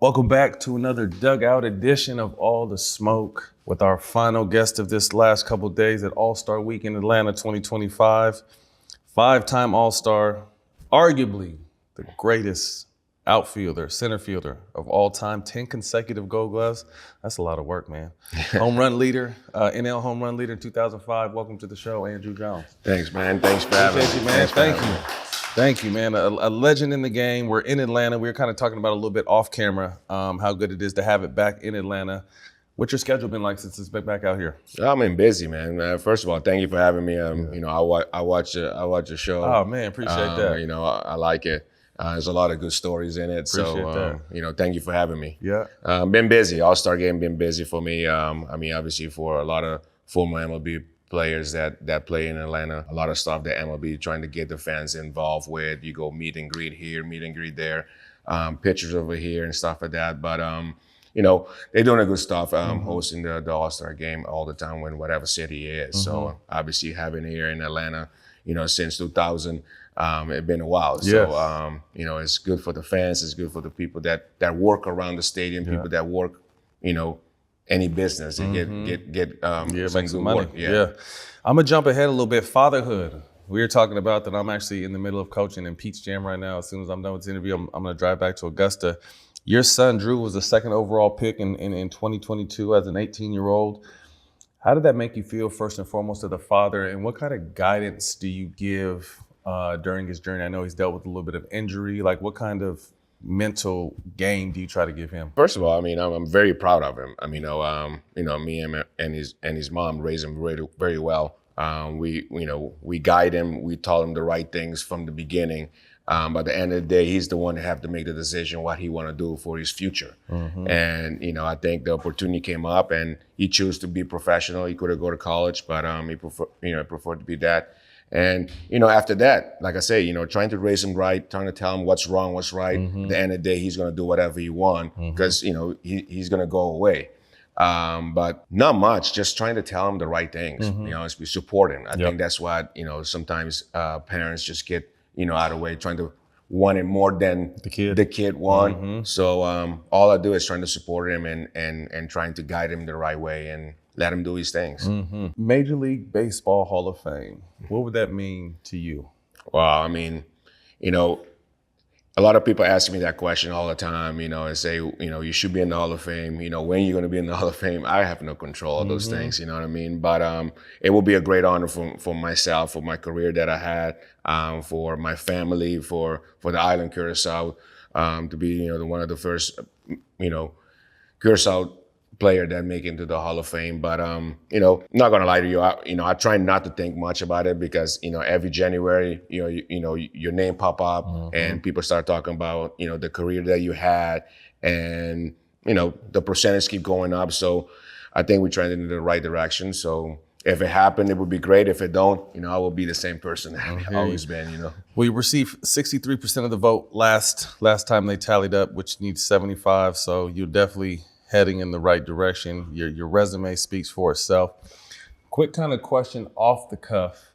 Welcome back to another dugout edition of All the Smoke with our final guest of this last couple of days at All-Star Week in Atlanta 2025. Five-time All-Star, arguably the greatest outfielder, center fielder of all time, 10 consecutive Gold Gloves. That's a lot of work, man. Home run leader, NL home run leader in 2005. Welcome to the show, Andruw Jones. Thanks, man. Thanks for having me. Appreciate you, man. Thank you, man. A legend in the game. We're in Atlanta. We were kind of talking about a little bit off camera how good it is to have it back in Atlanta. What's your schedule been like since it's been back out here? I've been busy, man. First of all, thank you for having me. You know, I watch the show. Oh man, appreciate that. You know, I like it. There's a lot of good stories in it. Appreciate that. You know, thank you for having me. Yeah. Been busy. All-Star game been busy for me. I mean, obviously for a lot of former MLB players that play in Atlanta, a lot of stuff that MLB trying to get the fans involved with. You go meet and greet here, meet and greet there, pictures over here and stuff like that. But you know, they're doing a good stuff, hosting the All-Star game all the time in whatever city it is. So obviously having it here in Atlanta, you know, since 2000, it's been a while. Yes. So you know, it's good for the fans, it's good for the people that work around the stadium, people that work, you know, any business and get make some money. Work. Yeah. I'm gonna jump ahead a little bit. Fatherhood. We were talking about that. I'm actually in the middle of coaching in Pete's Jam right now. As soon as I'm done with this interview, I'm gonna drive back to Augusta. Your son Druw was the second overall pick in 2022 as an 18-year-old. How did that make you feel, first and foremost, as a father, and what kind of guidance do you give during his journey? I know he's dealt with a little bit of injury. Like, what kind of mental game do you try to give him? First of all, I mean, I'm very proud of him. I mean, you know, me and his mom raised him very, very well. We guide him. We taught him the right things from the beginning. But at the end of the day, he's the one that have to make the decision what he want to do for his future. And you know, I think the opportunity came up, and he chose to be professional. He could have go to college, but he preferred to be that. And, you know, after that, like I say, you know, trying to raise him right, trying to tell him what's wrong, what's right. At the end of the day, he's going to do whatever he wants because, you know, he's going to go away. But not much, just trying to tell him the right things, you know, we support him. I think that's what, you know, sometimes parents just get, you know, out of the way, trying to want it more than the kid want. So all I do is trying to support him and trying to guide him the right way and let him do his things. Major League Baseball Hall of Fame. What would that mean to you? Well, I mean, you know, a lot of people ask me that question all the time, you know, and say, you know, you should be in the Hall of Fame. You know, when you're going to be in the Hall of Fame, I have no control of those things, you know what I mean? But it will be a great honor for myself, for my career that I had, for my family, for the island Curaçao, to be, you know, one of the first, you know, Curaçao player that make it into the Hall of Fame. But you know, not gonna lie to you, I try not to think much about it because, you know, every January, you know, your name pop up and people start talking about, you know, the career that you had, and you know, the percentage keep going up. So I think we're trending in the right direction. So if it happened, it would be great. If it don't, you know, I will be the same person that I've always been, you know. We received 63% of the vote last time they tallied up, which needs 75. So you're definitely heading in the right direction. Your resume speaks for itself. Quick kind of question off the cuff.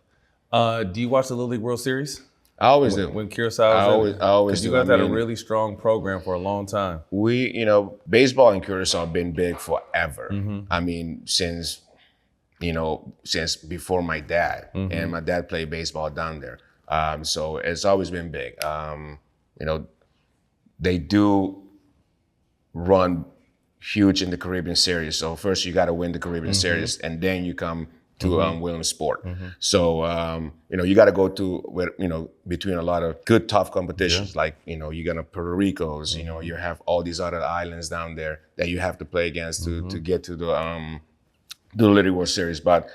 Do you watch the Little League World Series? I always do. When Curaçao is I always do. You guys had a really strong program for a long time. You know, baseball in Curaçao have been big forever. I mean, since before my dad. And my dad played baseball down there. So it's always been big. You know, they do run huge in the Caribbean Series. So first you got to win the Caribbean Series, and then you come to Williamsport. So you know, you got to go to between a lot of good tough competitions. Like, you know, you're gonna Puerto Rico's. You know, you have all these other islands down there that you have to play against to get to the Little League World Series. But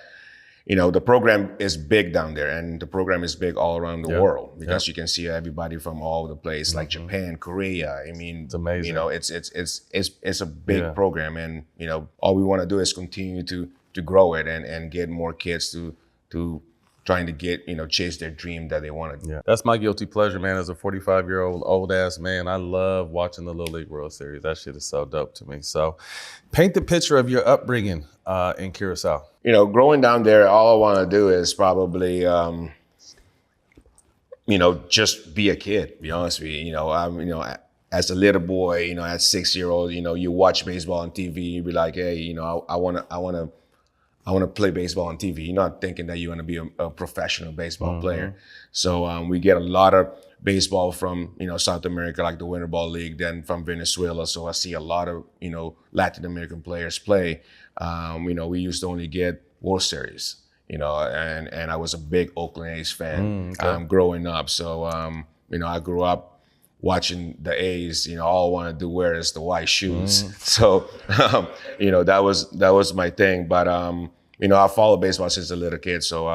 you know, the program is big down there, and the program is big all around the world because you can see everybody from all over the place, like Japan, Korea. I mean, it's amazing. You know, it's a big program, and you know, all we want to do is continue to grow it and get more kids to trying to get, you know, chase their dream that they want to do. Yeah, that's my guilty pleasure, man. As a 45-year-old old ass man, I love watching the Little League World Series. That shit is so dope to me. So, paint the picture of your upbringing in Curaçao. You know, growing down there, all I want to do is probably, you know, just be a kid. To be honest with you, you know, as a little boy, at 6-year-old, you watch baseball on TV, you be like, hey, I want to play baseball on TV. You're not thinking that you're going to be a professional baseball player. So we get a lot of baseball from, South America, like the Winter Ball League, then from Venezuela. So I see a lot of, Latin American players play. We used to only get World Series, and I was a big Oakland A's fan growing up. So, I grew up watching the A's, all I wanted to wear is the white shoes. So, that was my thing. But, I followed baseball since a little kid. So,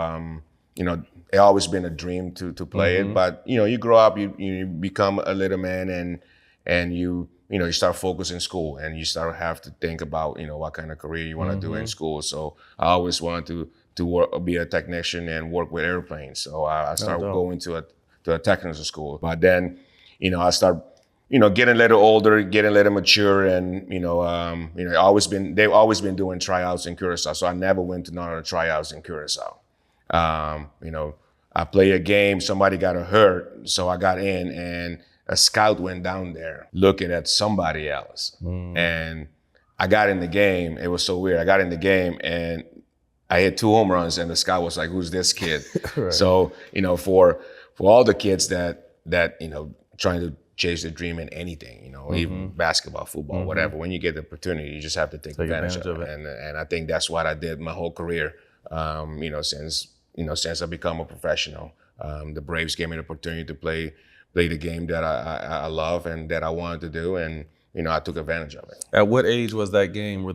it always been a dream to play it. But, you grow up, you become a little man and you start focusing school and you start have to think about, what kind of career you want to do in school. So I always wanted to work, be a technician and work with airplanes. So I started going to a technical school. But then, I start, getting a little older, getting a little mature, and they've always been doing tryouts in Curaçao. So I never went to none of the tryouts in Curaçao. I played a game, somebody got hurt, so I got in, and a scout went down there looking at somebody else, and I got in the game. It was so weird. I got in the game and I hit 2 home runs, and the scout was like, "Who's this kid?" Right. So for all the kids that trying to chase their dream in anything, even basketball, football, whatever. When you get the opportunity, you just have to take advantage of it. And I think that's what I did my whole career. Since I become a professional, the Braves gave me the opportunity to play the game that I love and that I wanted to do, and I took advantage of it. At what age was that game?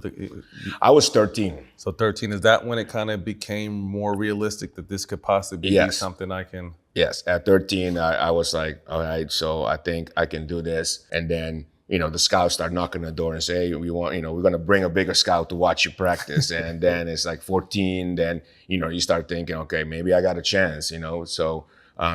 I was 13. So 13, is that when it kind of became more realistic that this could possibly be something I can? Yes, at 13, I was like, all right, so I think I can do this. And then, the scouts start knocking the door and say, hey, we're going to bring a bigger scout to watch you practice. And then it's like 14, then, you start thinking, okay, maybe I got a chance, So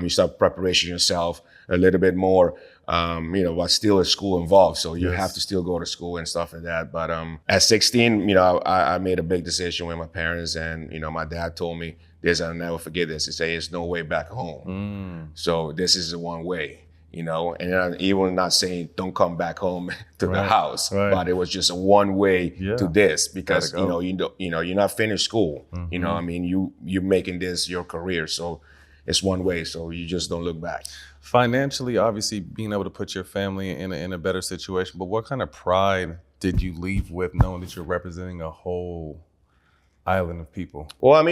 you start preparation yourself a little bit more, but still is school involved. So you have to still go to school and stuff like that. But at 16, I made a big decision with my parents, and, my dad told me this, I'll never forget this. He said, there's no way back home. So this is the one way, and I'm even not saying don't come back home to the house, but it was just a one way to this, because, you're not finished school. You're making this your career. So it's one way. So you just don't look back. Financially, obviously, being able to put your family in a better situation, but what kind of pride did you leave with knowing that you're representing a whole island of people? Well,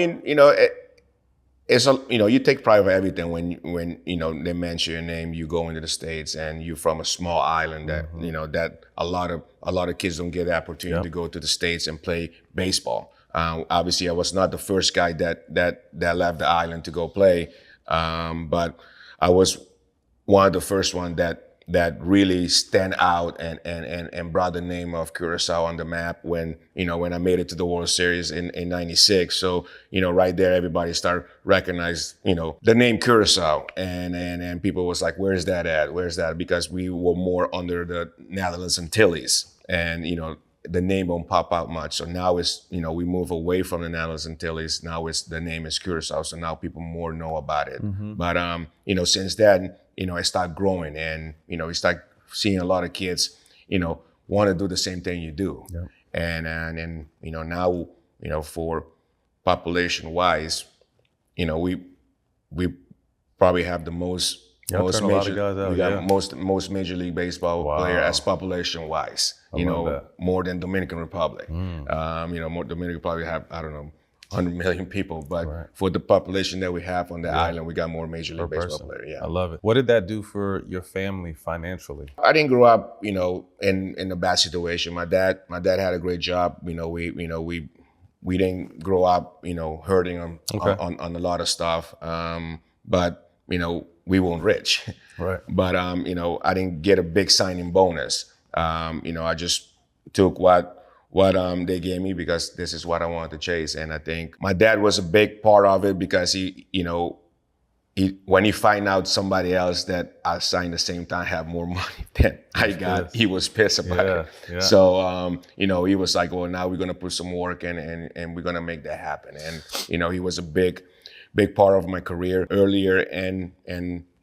it's you take pride of everything when they mention your name, you go into the States, and you're from a small island that that a lot of kids don't get the opportunity to go to the States and play baseball. Obviously, I was not the first guy that left the island to go play, but I was one of the first one that really stand out and brought the name of Curaçao on the map when I made it to the World Series in '96. So, right there, everybody started recognize, the name Curaçao, and people was like, where's that at? Where's that? Because we were more under the Netherlands Antilles, and, the name won't pop out much. So now it's, we move away from the Netherlands Antilles. Now the name is Curaçao. So now people more know about it. But, since then, I started growing, and, we start seeing a lot of kids, want to do the same thing you do. Yep. And now, for population wise, we probably have the most major league baseball player as population wise, more than Dominican Republic. Dominican probably have, 100 million people, but for the population that we have on the island, we got more major league baseball players. Yeah, I love it. What did that do for your family financially? I didn't grow up, in a bad situation. My dad had a great job. We didn't grow up, hurting on a lot of stuff. But we weren't rich. Right. But I didn't get a big signing bonus. I just took what they gave me, because this is what I wanted to chase. And I think my dad was a big part of it, because he when he find out somebody else that I signed the same time have more money than I got, he was pissed about it. Yeah. So, he was like, well, now we're going to put some work in, and we're going to make that happen. And, he was a big part of my career earlier and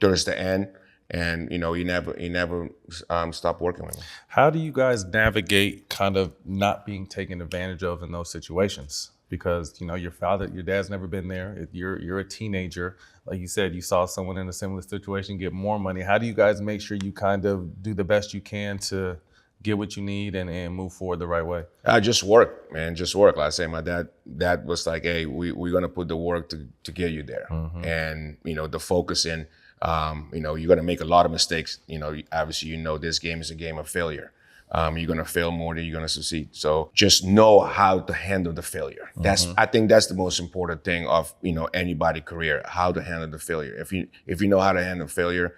towards the end. And he never stopped working with me. How do you guys navigate kind of not being taken advantage of in those situations? Because your dad's never been there. You're a teenager, like you said, you saw someone in a similar situation get more money. How do you guys make sure you kind of do the best you can to get what you need and move forward the right way? I just work, man. Just work. Like I say, my dad was like, "Hey, we're gonna put the work to get you there," and the focus in. You're gonna make a lot of mistakes. Obviously, this game is a game of failure. You're gonna fail more than you're gonna succeed. So just know how to handle the failure. I think that's the most important thing of anybody's career, how to handle the failure. If you know how to handle failure,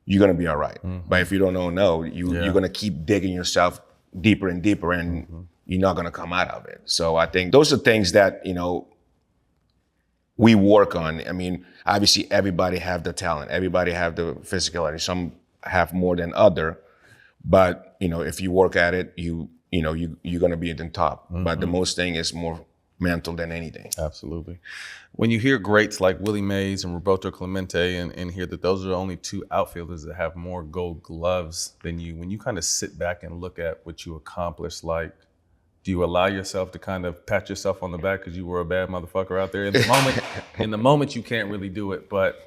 you're gonna be all right. But if you don't know, you're gonna keep digging yourself deeper and deeper, and you're not gonna come out of it. So I think those are things that we work on. I mean, obviously everybody have the talent, everybody have the physicality. Some have more than other. But if you work at it, you're gonna be at the top. But the most thing is more mental than anything. Absolutely. When you hear greats like Willie Mays and Roberto Clemente and hear that those are the only two outfielders that have more Gold Gloves than you, when you kind of sit back and look at what you accomplished, do you allow yourself to kind of pat yourself on the back because you were a bad motherfucker out there in the moment? In the moment, you can't really do it, but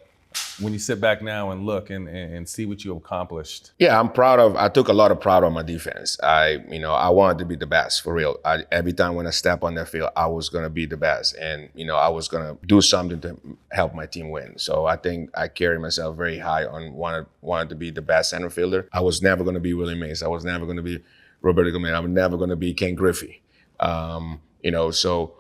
when you sit back now and look and see what you accomplished. Yeah, I took a lot of pride on my defense. I wanted to be the best, for real. Every time when I step on that field, I was going to be the best. And, I was going to do something to help my team win. So I think I carried myself very high on wanted to be the best center fielder. I was never going to be Willie Mays. I was never going to be Roberto Clemente. I was never going to be Ken Griffey. So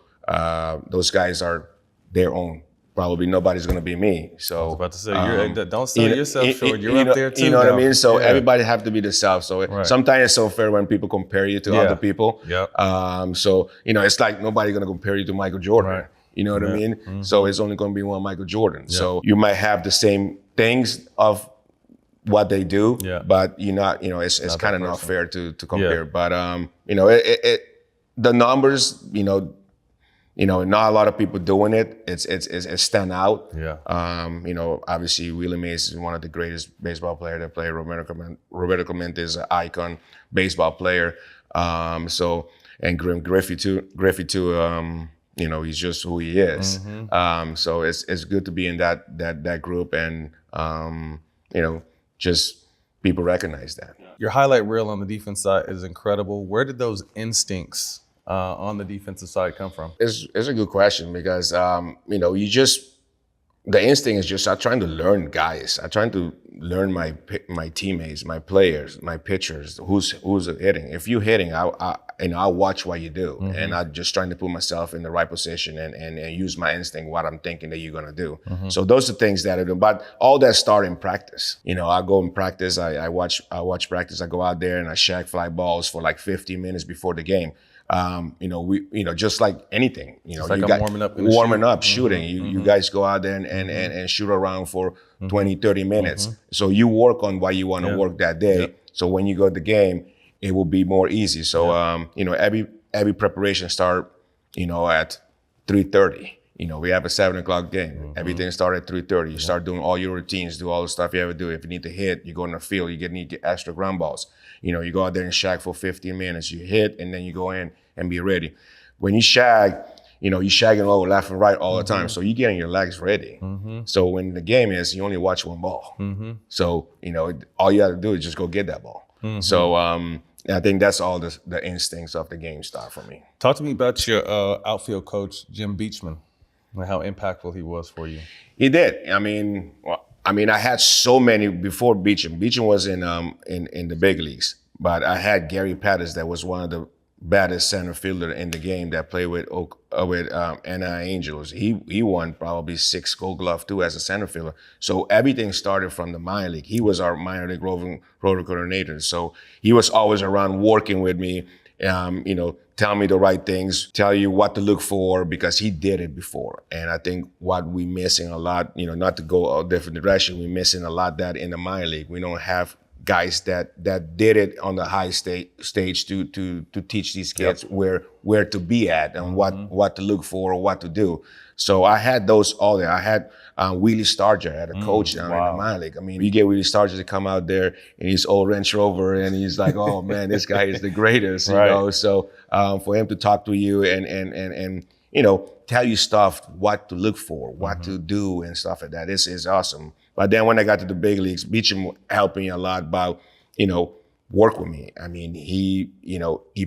those guys are their own. Probably nobody's going to be me. So I was about to say, don't sell yourself short. You're up there too. You know what I mean? So everybody have to be the self. So sometimes it's so fair when people compare you to other people. So it's like nobody's going to compare you to Michael Jordan. Right. You know what I mean? So it's only going to be one Michael Jordan. So you might have the same things of what they do, but you're not. It's kind of not fair to compare. But the numbers. Not a lot of people doing it. It's stand out. Yeah. Obviously Willie Mays is one of the greatest baseball players that played. Roberto Clemente is an icon baseball player. And Griffey too. He's just who he is. So it's good to be in that group, and just people recognize that. Your highlight reel on the defense side is incredible. Where did those instincts on the defensive side come from? It's a good question because, the instinct is just I'm trying to learn guys. I'm trying to learn my teammates, my players, my pitchers, who's hitting. If you're hitting, I'll watch what you do. And I'm just trying to put myself in the right position and use my instinct, what I'm thinking that you're going to do. So those are things that I do. But all that start in practice. I go in practice, I watch practice, I go out there and I shag fly balls for like 15 minutes before the game. Just like anything, like you got warming up, shooting. You guys go out there and shoot around for 20, 30 minutes. So you work on what you want to work that day. So when you go to the game, it will be more easy. So, every preparation start, at 3:30. We have a 7:00 game. Everything started at 3:30. You start doing all your routines, do all the stuff you ever do. If you need to hit, you go in the field, you need to get extra ground balls. You go out there and shag for 15 minutes, you hit, and then you go in and be ready. When you shag, you're shagging over left and right all the time. So you're getting your legs ready. So when the game is, you only watch one ball. So, all you have to do is just go get that ball. So I think that's all the instincts of the game start for me. Talk to me about your outfield coach, Jim Beechman, and how impactful he was for you. He did. I had so many before Beecham. Beecham was in the big leagues, but I had Gary Pettis that was one of the baddest center fielder in the game that played with NI Angels. He won probably 6 Gold Glove too as a center fielder. So everything started from the minor league. He was our minor league roving coordinator. So he was always around working with me. Tell me the right things, tell you what to look for, because he did it before. And I think what we're missing a lot, not to go a different direction, we're missing a lot that in the minor league. We don't have guys that did it on the high stage to teach these kids where to be at and what to look for or what to do. So I had those all there. I had Willie Starger, I had a coach down in the minor league. I mean, you get Willie Starger to come out there in his old Range Rover and he's like, oh man, this guy is the greatest, you know? So for him to talk to you and you know, tell you stuff, what to look for, what to do and stuff like that, is awesome. But then when I got to the big leagues, Beecham helped me a lot about, you know, work with me. I mean, he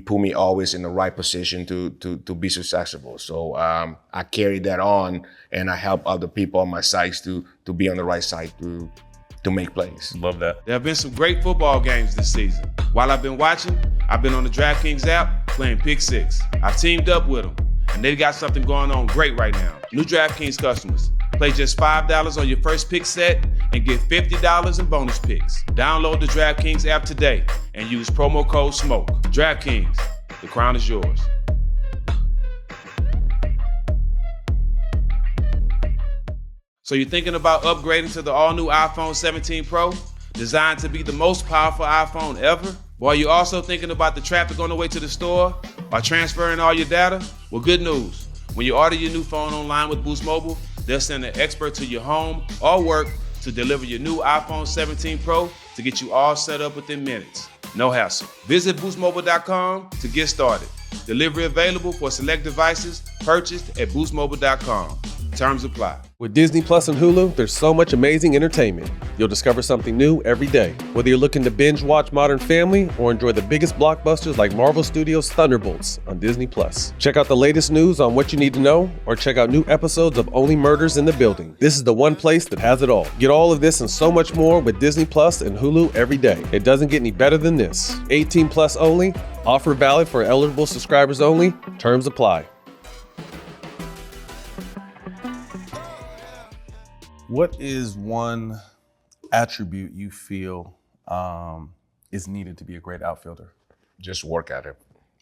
put me always in the right position to be successful. So I carried that on and I help other people on my sides to be on the right side to make plays. Love that. There have been some great football games this season. While I've been watching, I've been on the DraftKings app playing Pick 6. I've teamed up with them, and they've got something going on great right now. New DraftKings customers, play just $5 on your first pick set and get $50 in bonus picks. Download the DraftKings app today and use promo code SMOKE. DraftKings, the crown is yours. So you're thinking about upgrading to the all-new iPhone 17 Pro, designed to be the most powerful iPhone ever? While you're also thinking about the traffic on the way to the store or transferring all your data? Well, good news. When you order your new phone online with Boost Mobile, they'll send an expert to your home or work to deliver your new iPhone 17 Pro to get you all set up within minutes. No hassle. Visit boostmobile.com to get started. Delivery available for select devices purchased at boostmobile.com. Terms apply. With Disney Plus and Hulu, there's so much amazing entertainment. You'll discover something new every day. Whether you're looking to binge watch Modern Family or enjoy the biggest blockbusters like Marvel Studios' Thunderbolts on Disney Plus. Check out the latest news on what you need to know or check out new episodes of Only Murders in the Building. This is the one place that has it all. Get all of this and so much more with Disney Plus and Hulu every day. It doesn't get any better than this. 18 plus only. Offer valid for eligible subscribers only. Terms apply. What is one attribute you feel is needed to be a great outfielder? Just work at it.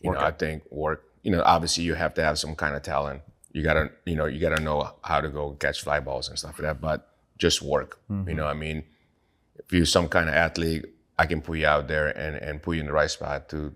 I think work. Obviously you have to have some kind of talent. You gotta know how to go catch fly balls and stuff like that. But just work. Mm-hmm. If you're some kind of athlete, I can put you out there and put you in the right spot to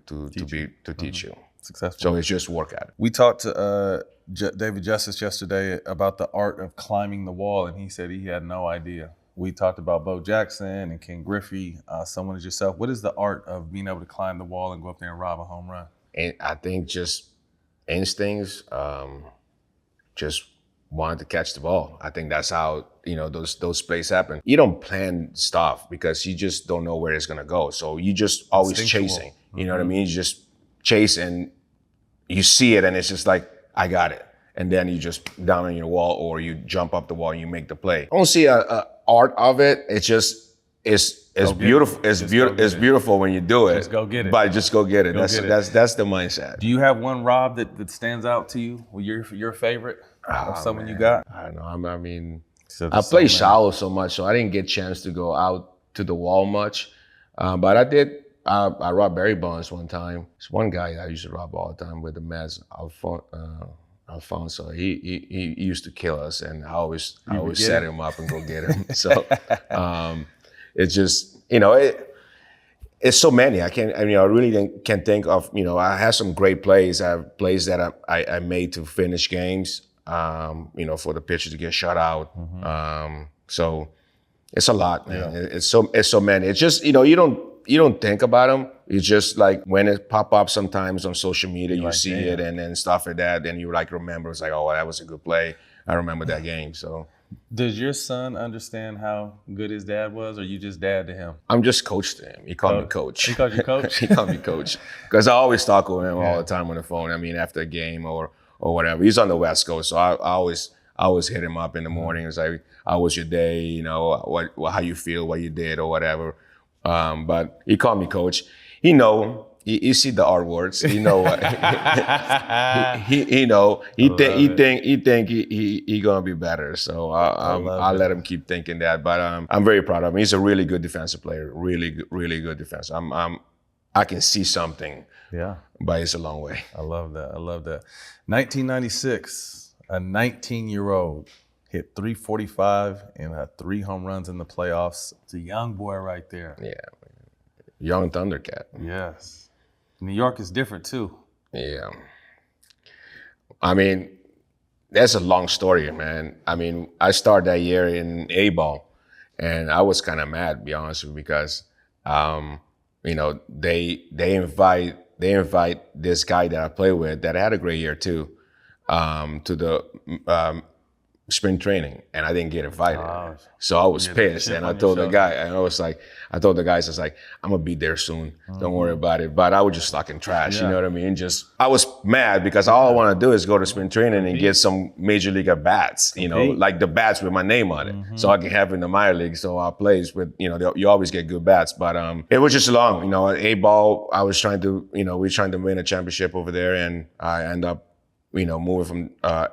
teach you. Successful. So it's just work at it. We talked to David Justice yesterday about the art of climbing the wall, and he said he had no idea. We talked about Bo Jackson and Ken Griffey, someone as yourself. What is the art of being able to climb the wall and go up there and rob a home run? And I think just instincts, just wanted to catch the ball. I think that's how those plays happen. You don't plan stuff because you just don't know where it's gonna go. So you just always chasing. You know what I mean? You just chase and you see it, and it's just like, I got it. And then you just down on your wall or you jump up the wall and you make the play. I don't see a art of it. It's just, it's beautiful. It's beautiful when you do it. Just go get it. But just go get it. That's the mindset. Do you have one Rob that stands out to you? Your favorite of someone you got? I don't know. I play shallow so much, so I didn't get a chance to go out to the wall much. But I did. I robbed Barry Bonds one time. There's one guy I used to rob all the time with the Mets, Alfonso. He used to kill us, and I always set him up and go get him. So it's just it's so many. I really can't think of. I have some great plays. I have plays that I made to finish games. For the pitcher to get shut out. Mm-hmm. So it's a lot, man. Yeah. It's so many. It's just you don't think about them. It's just like when it pop up sometimes on social media, you see it and then stuff like that. Then you remember. It's like, oh, that was a good play. I remember that game. So, does your son understand how good his dad was, or you just dad to him? I'm just coach to him. He called me coach. He called you coach. He called me coach because I always talk with him all the time on the phone. After a game or whatever. He's on the West Coast, so I always hit him up in the morning. It's like, how was your day? How you feel, what you did, or whatever. But he called me coach. He know. He see the R words. He know what. he know. He think he gonna be better. So I'll let him keep thinking that. But I'm very proud of him. He's a really good defensive player. Really, really good defense. I can see something. Yeah. But it's a long way. I love that. 1996, a 19-year-old hit .345 and 3 home runs in the playoffs. It's a young boy right there. Yeah. young Thundercat. Yes. New York is different too. Yeah. I mean, that's a long story, man. I mean, I started that year in A-ball, and I was kind of mad, to be honest with you, because, you know, they invite this guy that I play with that had a great year too, to the spring training, and I didn't get invited. So I was pissed, and I told the guy, and I told the guys, I was like, I'm gonna be there soon. Don't worry about it. But I was just talking trash, you know what I mean? I was mad because all I want to do is go to spring training and get some major league at bats, you know, like the bats with my name on it, so I can have in the minor league. So I plays with, you know, you always get good bats, but it was just long, you know. A-ball, I was trying to, you know, we were trying to win a championship over there, and I end up, you know, moving from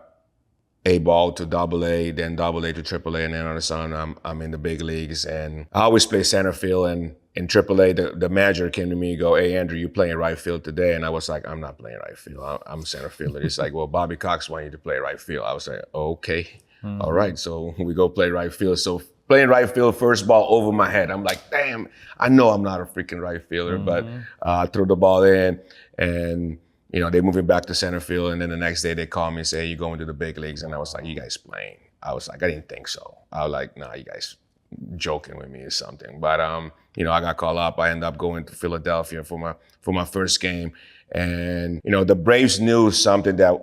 A-ball to AA, then AA to AAA, and then all of a sudden I'm in the big leagues. And I always play center field, and in AAA, the manager came to me and go, "Hey, Andruw, you playing right field today?" And I was like, "I'm not playing right field. I'm center fielder." He's like, "Well, Bobby Cox wanted you to play right field." I was like, "Okay, all right." So we go play right field. So playing right field, first ball over my head. I'm like, damn, I know I'm not a freaking right fielder, but I threw the ball in, and you know, they moved me back to center field, and then the next day they called me and say, "You're going to the big leagues." And I was like, "You guys playing?" I was like, I didn't think so. I was like, "Nah, you guys joking with me or something." But you know, I got called up. I ended up going to Philadelphia for my first game. And, you know, the Braves knew something that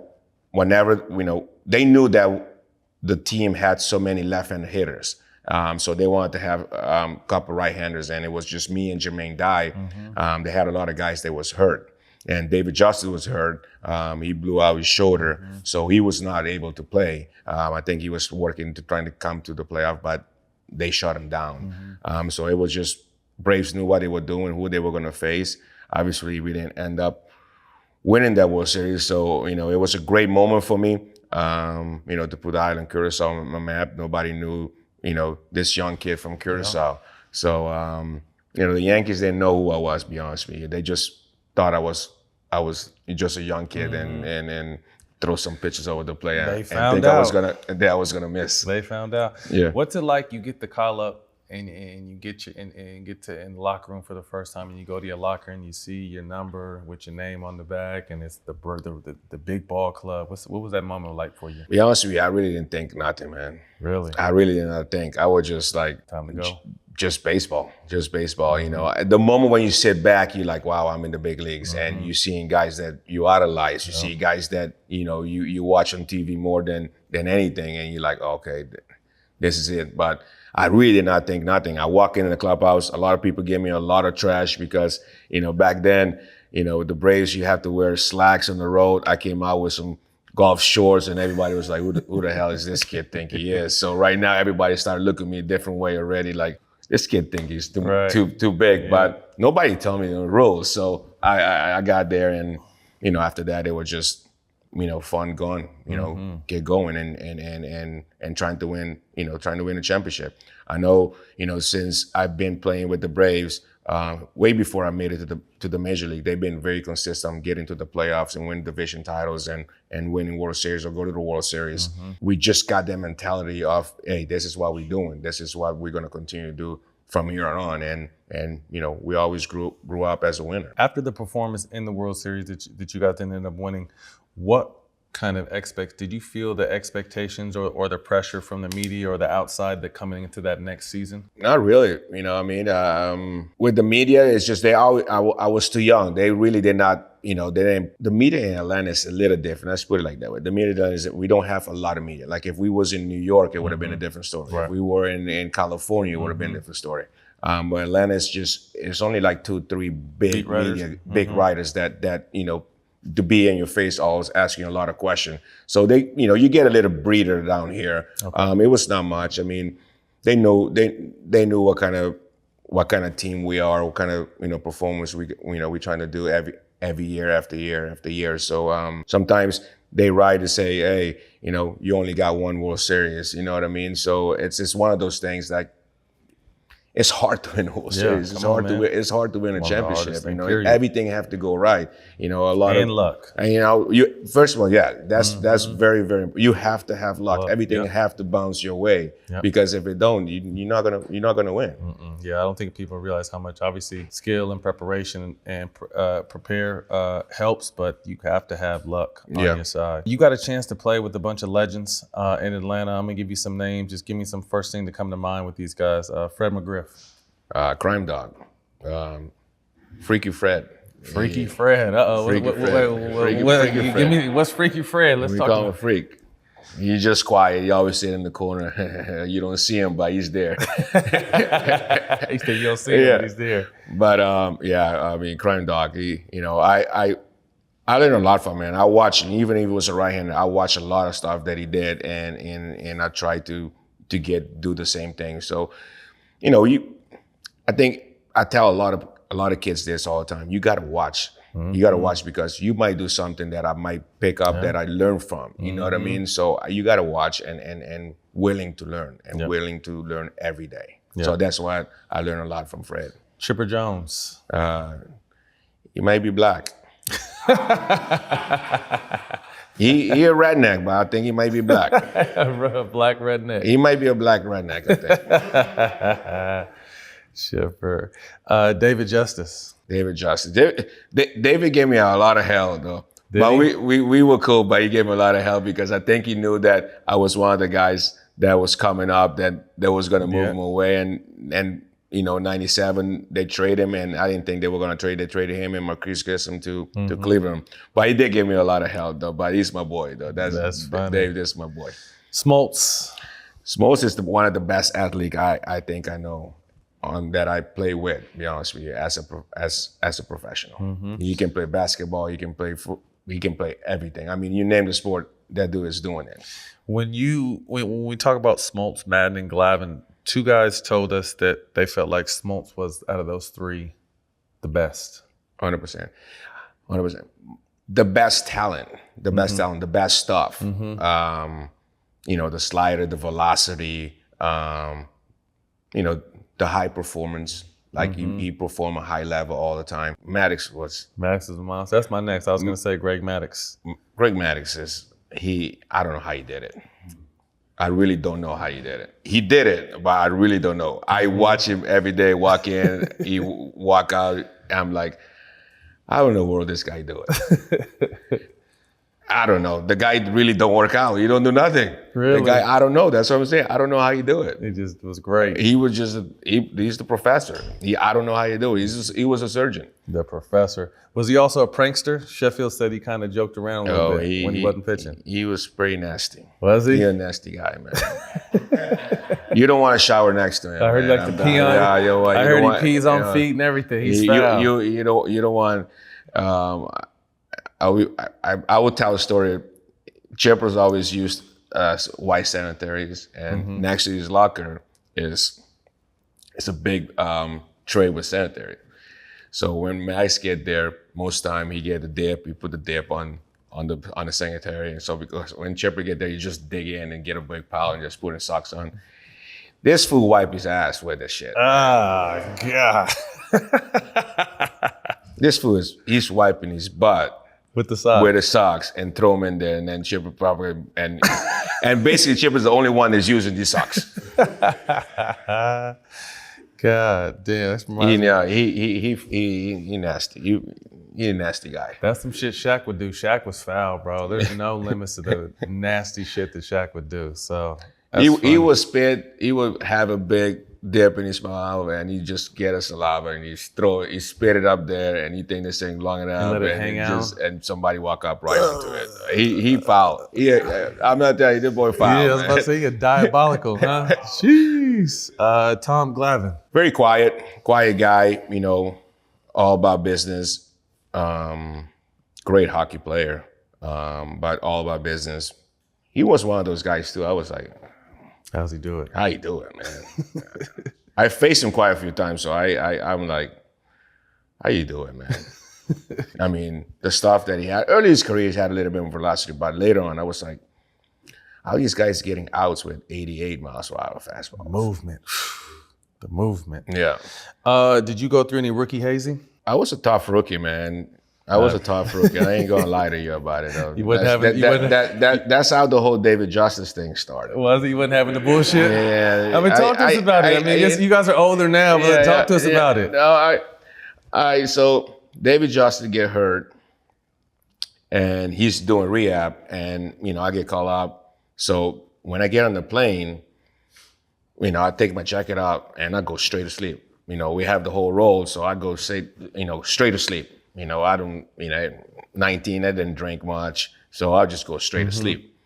whenever, you know, they knew that the team had so many left-handed hitters. So they wanted to have a couple right-handers, and it was just me and Jermaine Dye. They had a lot of guys that was hurt. And David Justice was hurt. He blew out his shoulder, so he was not able to play. I think he was trying to come to the playoff, but they shut him down. So it was just, Braves knew what they were doing, who they were going to face. Obviously, we didn't end up winning that World Series. So, you know, it was a great moment for me, you know, to put the island Curaçao on my map. Nobody knew, you know, this young kid from Curaçao. So, you know, the Yankees didn't know who I was, to be honest with you. They just thought I was just a young kid and throw some pitches over the plate and think I was gonna miss. They found out. Yeah. What's it like? You get the call up and you get in the locker room for the first time, and you go to your locker and you see your number with your name on the back, and it's the big ball club. What was that moment like for you? Be honest with you, I really didn't think nothing, man. Really? I really did not think. I was just like, time to go. Just baseball, you know. At the moment when you sit back, you're like, wow, I'm in the big leagues. And you're seeing guys that you idolize. You see guys that, you know, you watch on TV more than anything. And you're like, okay, this is it. But I really did not think nothing. I walk into the clubhouse. A lot of people gave me a lot of trash because, you know, back then, you know, the Braves, you have to wear slacks on the road. I came out with some golf shorts, and everybody was like, who the hell is this kid think he is? So right now, everybody started looking at me a different way already, like, this kid think he's too big, but nobody told me the rules. So I got there, and, you know, after that, it was just, you know, fun going, you know, get going and trying to win a championship. I know, you know, since I've been playing with the Braves, way before I made it to the major league, they've been very consistent on getting to the playoffs and win division titles and winning World Series or go to the World Series. We just got that mentality of, hey, this is what we're doing. This is what we're going to continue to do from here on. And you know, we always grew up as a winner. After the performance in the World Series that you guys ended up winning, what kind of did you feel the expectations or the pressure from the media or the outside that coming into that next season? Not really. You know, I mean, with the media, it's just I was too young. They really did not, you know, the media in Atlanta is a little different. Let's put it like that way. The media is, we don't have a lot of media. Like if we was in New York, it would have been a different story. Right. If we were in California, it would have been a different story. But Atlanta is it's only like 2-3 big media, big writers that, you know, to be in your face, always asking a lot of questions. So they, you know, you get a little breather down here. Okay. It was not much. I mean, they knew what kind of team we are, what kind of, you know, performance we're trying to do every year after year after year. So sometimes they write to say, hey, you know, you only got one World Series. You know what I mean? So it's one of those things that it's hard to win a World Series. It's hard to win. It's hard to win a championship. You know, everything have to go right. You know, a lot and luck. And you know, first of all, that's very, very. You have to have luck. Everything have to bounce your way because if it don't, you're not gonna win. Yeah, I don't think people realize how much obviously skill and preparation and prepare helps, but you have to have luck on your side. You got a chance to play with a bunch of legends in Atlanta. I'm gonna give you some names. Just give me some first thing to come to mind with these guys. Fred McGriff. Crime Dog. Freaky Fred. Freaky Fred. Give me what's Freaky Fred? Let's talk. We call him a freak. He's just quiet. He always sit in the corner. You don't see him, but he's there. You don't see him, but he's there. But I mean, Crime Dog. I learned a lot from him. I watched, even if he was a right-hander, I watched a lot of stuff that he did, and I tried to do the same thing. So, I think I tell a lot of kids this all the time. You got to watch. You got to watch because you might do something that I might pick up that I learned from. You know what I mean? So you got to watch and willing to learn and willing to learn every day. So that's why I learned a lot from Fred. Chipper Jones. He might be black. He a redneck, but I think he might be black. A black redneck. He might be a black redneck, I think. Chipper. David Justice. David gave me a lot of hell, though. But we were cool, but he gave me a lot of hell because I think he knew that I was one of the guys that was coming up that was going to move him away. And 97, they traded him, and I didn't think they were going to trade. They traded him and McGriff gets him to Cleveland. But he did give me a lot of hell, though. But he's my boy, though. That's funny. Dave, that's my boy. Smoltz. Smoltz is one of the best athletes I think I know. That I play with, to be honest with you, as a professional. He can play basketball, he can play everything. I mean, you name the sport, that dude is doing it. When we talk about Smoltz, Madden, and Glavine, two guys told us that they felt like Smoltz was, out of those three, the best. 100%. The best talent, the best stuff. The slider, the velocity, the high performance, like he performed a high level all the time. Maddux is a monster. That's my next. I was going to say Greg Maddux. Greg Maddux I don't know how he did it. I really don't know how he did it. He did it, but I really don't know. I watch him every day, walk in, he walk out. I'm like, I don't know what this guy doing. I don't know. The guy really don't work out. He don't do nothing. Really? The guy, I don't know. That's what I'm saying. I don't know how he do it. He just was great. He was just, he's the professor. I don't know how he do it. He was a surgeon. The professor. Was he also a prankster? Sheffield said he kind of joked around a little bit when he wasn't pitching. He was pretty nasty. Was he? He's a nasty guy, man. You don't want to shower next to him. I heard man. like the pee on. I heard he pees on feet and everything. He's foul. You don't want. I would tell a story. Chippers always used white sanitaries, and next to his locker is a big tray with sanitary. So when Max get there, most time he get the dip. He put the dip on the sanitary, and so because when Chipper get there, you just dig in and get a big pile and just put his socks on. This fool wipe his ass with this shit. Ah, God. This fool he's wiping his butt. With the socks. With the socks and throw them in there, and then Chipper probably and basically Chipper's the only one that's using these socks. God damn, that's he nasty. He a nasty guy. That's some shit Shaq would do. Shaq was foul, bro. There's no limits to the nasty shit that Shaq would do. So he would spit. He would have a big dip in his mouth, and he just get a saliva and he spit it up there, and he think this thing long enough, and let it hang out, and somebody walk up right into it. He foul. I'm not telling you, this boy foul. Yeah, I was about to say, you're diabolical, huh? Jeez. Tom Glavine. Very quiet guy. All about business. Great hockey player, but all about business. He was one of those guys too. I was like, how's he do it? How you do it, man? I faced him quite a few times, so I'm like, how you do it, man? I mean, the stuff that he had early in his career, he had a little bit of velocity, but later on, I was like, how are these guys getting outs with 88 miles per hour fastball? Movement. The movement. Yeah. Did you go through any rookie hazing? I was a tough rookie, man. I was a tough rookie. I ain't gonna lie to you about it, though. That's how the whole David Justice thing started. Was it? You wasn't having the bullshit? Yeah. I mean, talk to us about it. I mean, yes, you guys are older now, but talk to us about it. No, so David Justice get hurt, and he's doing rehab, and, I get called up. So when I get on the plane, I take my jacket out, and I go straight to sleep. We have the whole roll, so I go straight to sleep. I don't, 19, I didn't drink much, so I just go straight to sleep.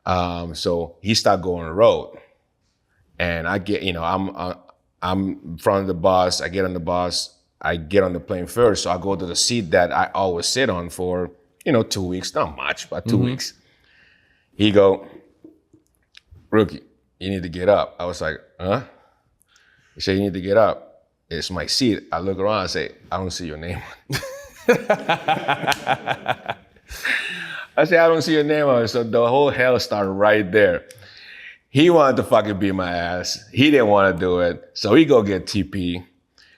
So he started going on the road, and I get, I'm in front of the bus. I get on the bus. I get on the plane first, so I go to the seat that I always sit on for, 2 weeks, not much, but 2 weeks. He go, rookie, you need to get up. I was like, huh? He said, you need to get up. It's my seat. I look around and say, I don't see your name on it. I say, I don't see your name on it. So the whole hell started right there. He wanted to fucking beat my ass. He didn't want to do it. So he go get TP.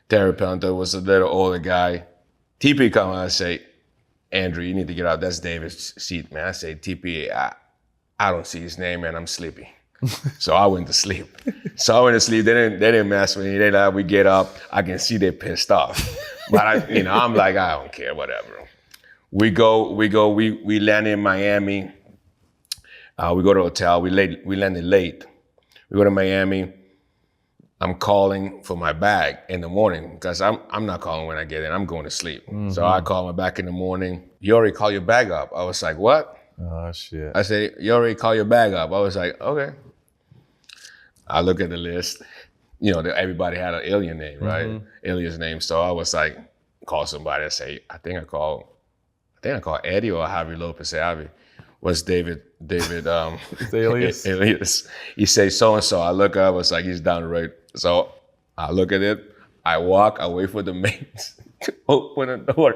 Terry Pelton was a little older guy. TP come out and say, Andruw, you need to get out. That's David's seat, man. I say, TP, I don't see his name, man. I'm sleepy. So I went to sleep. They didn't mess with me. They let me get up. I can see they pissed off. But I'm like, I don't care, whatever. We land in Miami. We go to a hotel. We landed late. We go to Miami. I'm calling for my bag in the morning because I'm not calling when I get in. I'm going to sleep. So I call my bag in the morning. You already call your bag up. I was like, what? Oh, shit. I said, you already call your bag up. I was like, okay. I look at the list. Everybody had an alien name, right? Alien's name. So I was like, call somebody and say, I think I called Eddie or Javi Lopez. Say, Javi, what's David, alias? alias. He say so-and-so. I look up, I was like, he's down the road. So I look at it. I walk, I wait for the mate to open the door.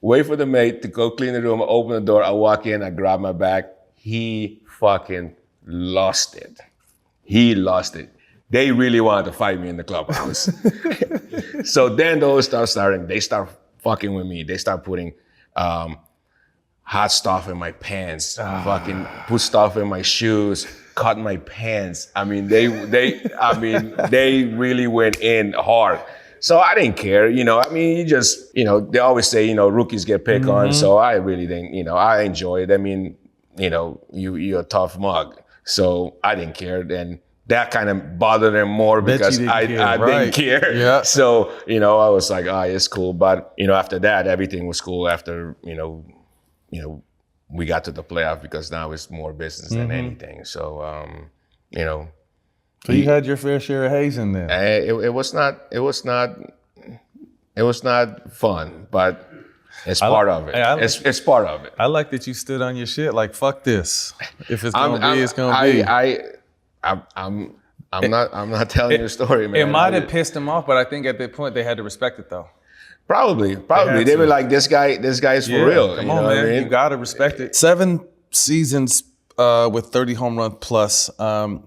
Wait for the mate to go clean the room, I open the door, I walk in, I grab my bag. He fucking lost it. They really wanted to fight me in the clubhouse. So then those starting, they start fucking with me. They start putting hot stuff in my pants, fucking put stuff in my shoes, cut my pants. I mean, they really went in hard. So I didn't care, you just, they always say, rookies get picked on. So I really didn't, I enjoy it. I mean, you're a tough mug. So I didn't care. And that kind of bothered them more because I didn't care. Yeah. So, I was like, it's cool. But, after that, everything was cool after, we got to the playoff because now it's more business than anything. So, So you had your fair share of hazing then. It was not fun, but it's part of it. It's part of it. I like that you stood on your shit. Like, fuck this. If it's gonna be, it's gonna be. I'm not telling you a story, man. It might have pissed them off, but I think at that point they had to respect it though. Probably. They were like, this guy is for real. Come on, man. I mean? You gotta respect it. 7 seasons with 30 home runs plus.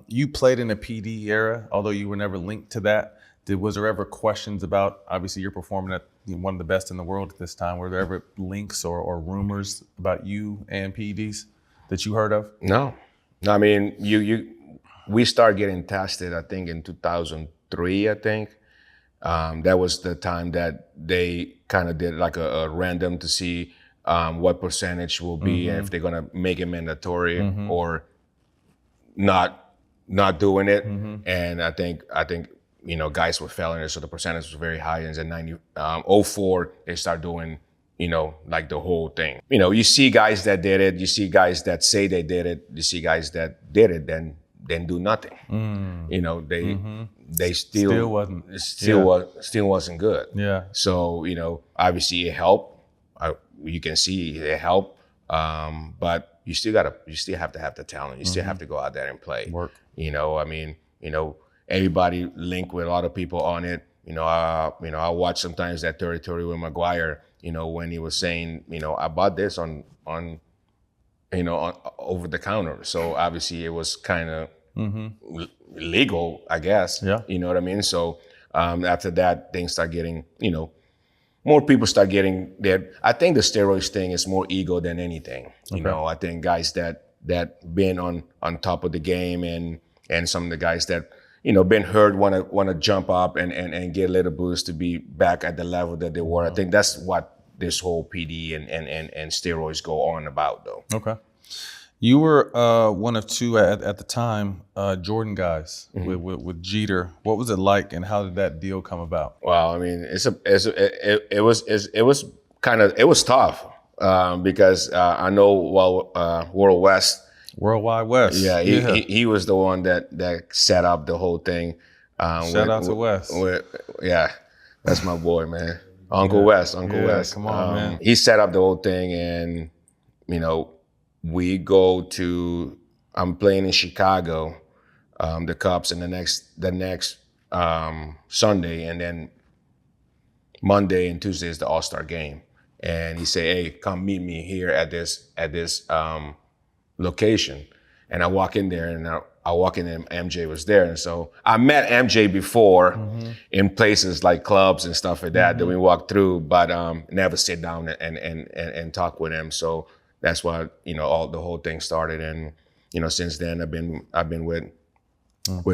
You played in a PD era, although you were never linked to that. Was there ever questions about, obviously you're performing at one of the best in the world at this time. Were there ever links or rumors about you and PEDs that you heard of? No. I mean, we started getting tested, I think, in 2003, I think. That was the time that they kind of did like a random to see what percentage will be and if they're gonna make it mandatory or not doing it. And I think guys were failing it, so the percentage was very high. And then 04 they start doing like the whole thing. You see guys that did it, you see guys that say they did it, you see guys that did it then do nothing. They still wasn't good. Yeah. So obviously it helped. You can see it helped, but you still have to have the talent. You still have to go out there and play. Work. Everybody linked with a lot of people on it. I watch sometimes that Torii with McGuire. When he was saying, I bought this on over the counter. So obviously it was kind of legal, I guess. Yeah. You know what I mean? So after that, things start getting, more people start getting there. I think the steroids thing is more ego than anything. You know, I think guys that been on top of the game and some of the guys that, been hurt want to jump up and get a little boost to be back at the level that they were. I think that's what this whole PD and steroids go on about, though. Okay. You were one of two at the time Jordan guys with Jeter. What was it like, and how did that deal come about? Well, I mean, it was tough because I know Worldwide West. Yeah, he was the one that set up the whole thing. Shout out to West. Yeah, that's my boy, man. Uncle West. Come on, man. He set up the whole thing, and we go to. I'm playing in Chicago, the Cubs, and the next Sunday, and then Monday and Tuesday is the All-Star game. And he said, "Hey, come meet me here at this location." And I walk in there, and I walk in, and MJ was there. And so I met MJ before in places like clubs and stuff like that that we walked through, but never sit down and talk with him. So that's why the whole thing started. And since then I've been with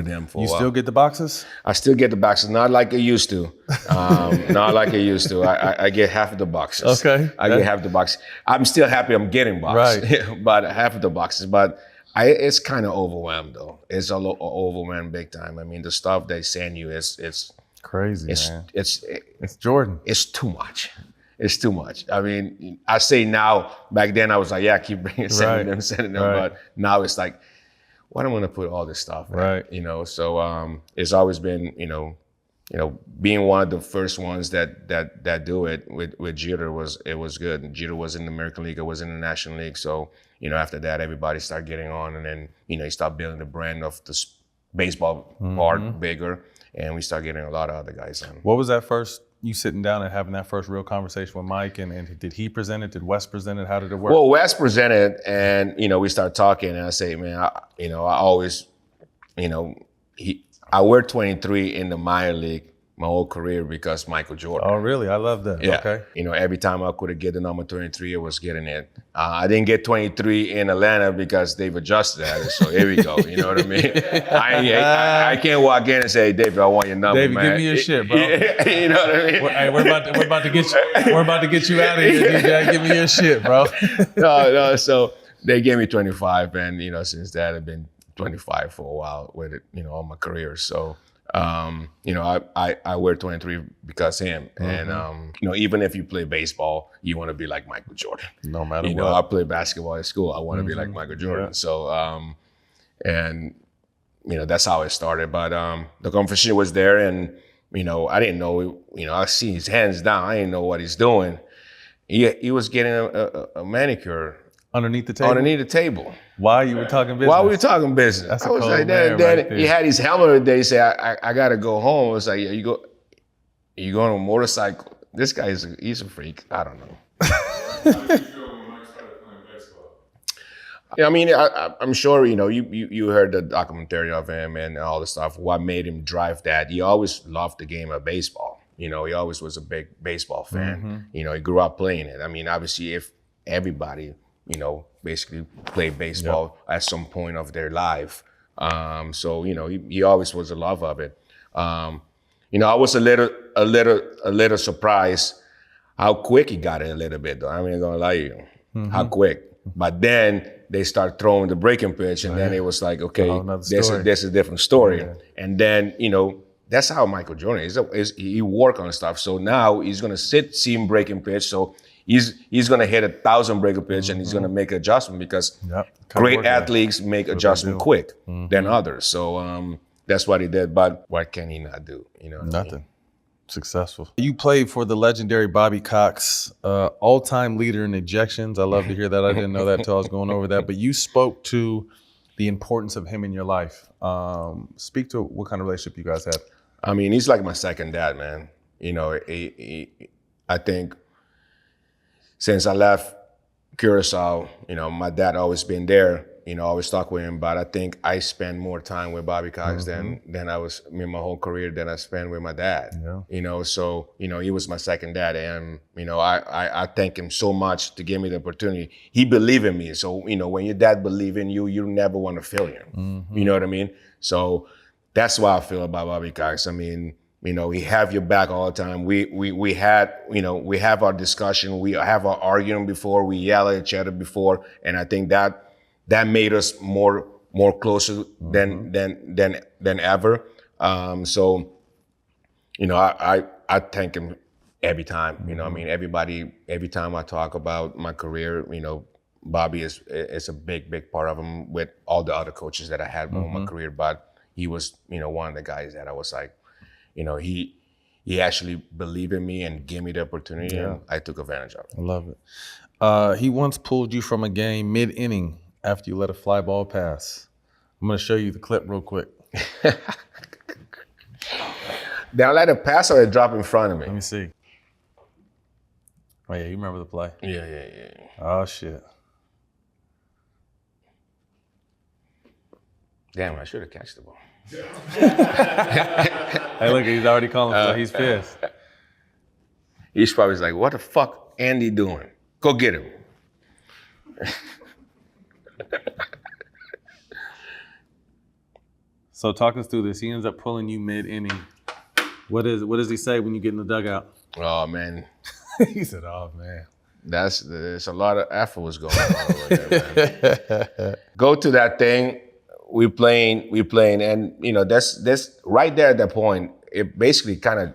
him for a while. You still get the boxes? I still get the boxes, not like I used to. Not like I used to. I get half of the boxes. Okay. I get half the boxes. I'm still happy I'm getting boxes, right. but half of the boxes. But it's kind of overwhelmed, though. It's a little overwhelmed big time. I mean, the stuff they send you is crazy, man. It's Jordan. It's too much. It's too much. I mean, I say now, back then I was like, yeah, keep sending them. Right. But now it's like, why do I want to put all this stuff in? Right. So it's always been, being one of the first ones that do it with Jeter was good. Jeter was in the American League, I was in the National League. So, after that, everybody started getting on, and then, you start building the brand of the baseball part bigger, and we start getting a lot of other guys on. What was that first, you sitting down and having that first real conversation with Mike, and did he present it? Did Wes present it? How did it work? Well, Wes presented, and, we started talking, and I say, man, I always, I wear 23 in the minor league my whole career because Michael Jordan. Oh, really? I love that. Yeah. Okay. Every time I could get the number 23, I was getting it. I didn't get 23 in Atlanta because they've adjusted that. So here we go. You know what I mean? I can't walk in and say, David, I want your number, David, man. give me your shit, bro. You know what I mean? Hey, we're about to get you out of here, DJ. Give me your shit, bro. No. So they gave me 25, and since that I've been 25 for a while with it, all my career. So. I wear 23 because him. And, even if you play baseball, you want to be like Michael Jordan. No matter what. I play basketball at school. I want to be like Michael Jordan. Yeah. So, that's how it started. But the conversation was there, and, I didn't know, I see his hands down. I didn't know what he's doing. He was getting a manicure. Underneath the table? Underneath the table. Why you were talking business? Why we were talking business? That's I was a like, cold man then right there. he had his helmet today. He said, I got to go home. I was like, you go on a motorcycle? This guy he's a freak. I don't know. Yeah, I mean, I'm sure, you heard the documentary of him and all the stuff. What made him drive that? He always loved the game of baseball. He always was a big baseball fan. He grew up playing it. I mean, obviously, if everybody basically play baseball at some point of their life. So, he always was a love of it. I was a little surprised how quick he got it a little bit, though. I ain't gonna lie to you, how quick. But then they start throwing the breaking pitch, and then it was like, okay, this is a different story. Yeah. And then, that's how Michael Jordan is. He work on stuff. So now he's gonna see him breaking pitch. So he's gonna hit 1,000 breaker pitch, and he's gonna make an adjustment because great athletes make adjustment quick than others. So that's what he did. But what can he not do? Nothing. Successful. You played for the legendary Bobby Cox, all-time leader in ejections. I love to hear that. I didn't know that until I was going over that. But you spoke to the importance of him in your life. Speak to what kind of relationship you guys had. I mean, he's like my second dad, man. I think since I left Curaçao, my dad always been there. I always talk with him, but I think I spend more time with Bobby Cox than I was in my whole career than I spent with my dad. Yeah. So he was my second dad, and I thank him so much to give me the opportunity. He believed in me, so when your dad believes in you, you never want to fail him. You know what I mean? So that's what I feel about Bobby Cox. I mean, he have your back all the time. We have our discussion. We have our argument before. We yell at each other before, and I think that made us more closer than ever. So I thank him every time. Every time I talk about my career, Bobby is a big part of him with all the other coaches that I had in my career. But he was one of the guys that I was like, he actually believed in me and gave me the opportunity, and I took advantage of it. I love it. He once pulled you from a game mid-inning after you let a fly ball pass. I'm going to show you the clip real quick. Did I let it pass or it drop in front of me? Let me see. Oh, yeah, you remember the play? Yeah. Oh, shit. Damn, I should have catched the ball. Hey, look, he's already calling for it. He's pissed. He's probably like, what the fuck Andy doing? Go get him. So talk us through this. He ends up pulling you mid-inning. What does he say when you get in the dugout? Oh, man. He said, oh, man. There's a lot of effort was going on over there, man. Go to that thing. We playing, and that's right there at that point. It basically kind of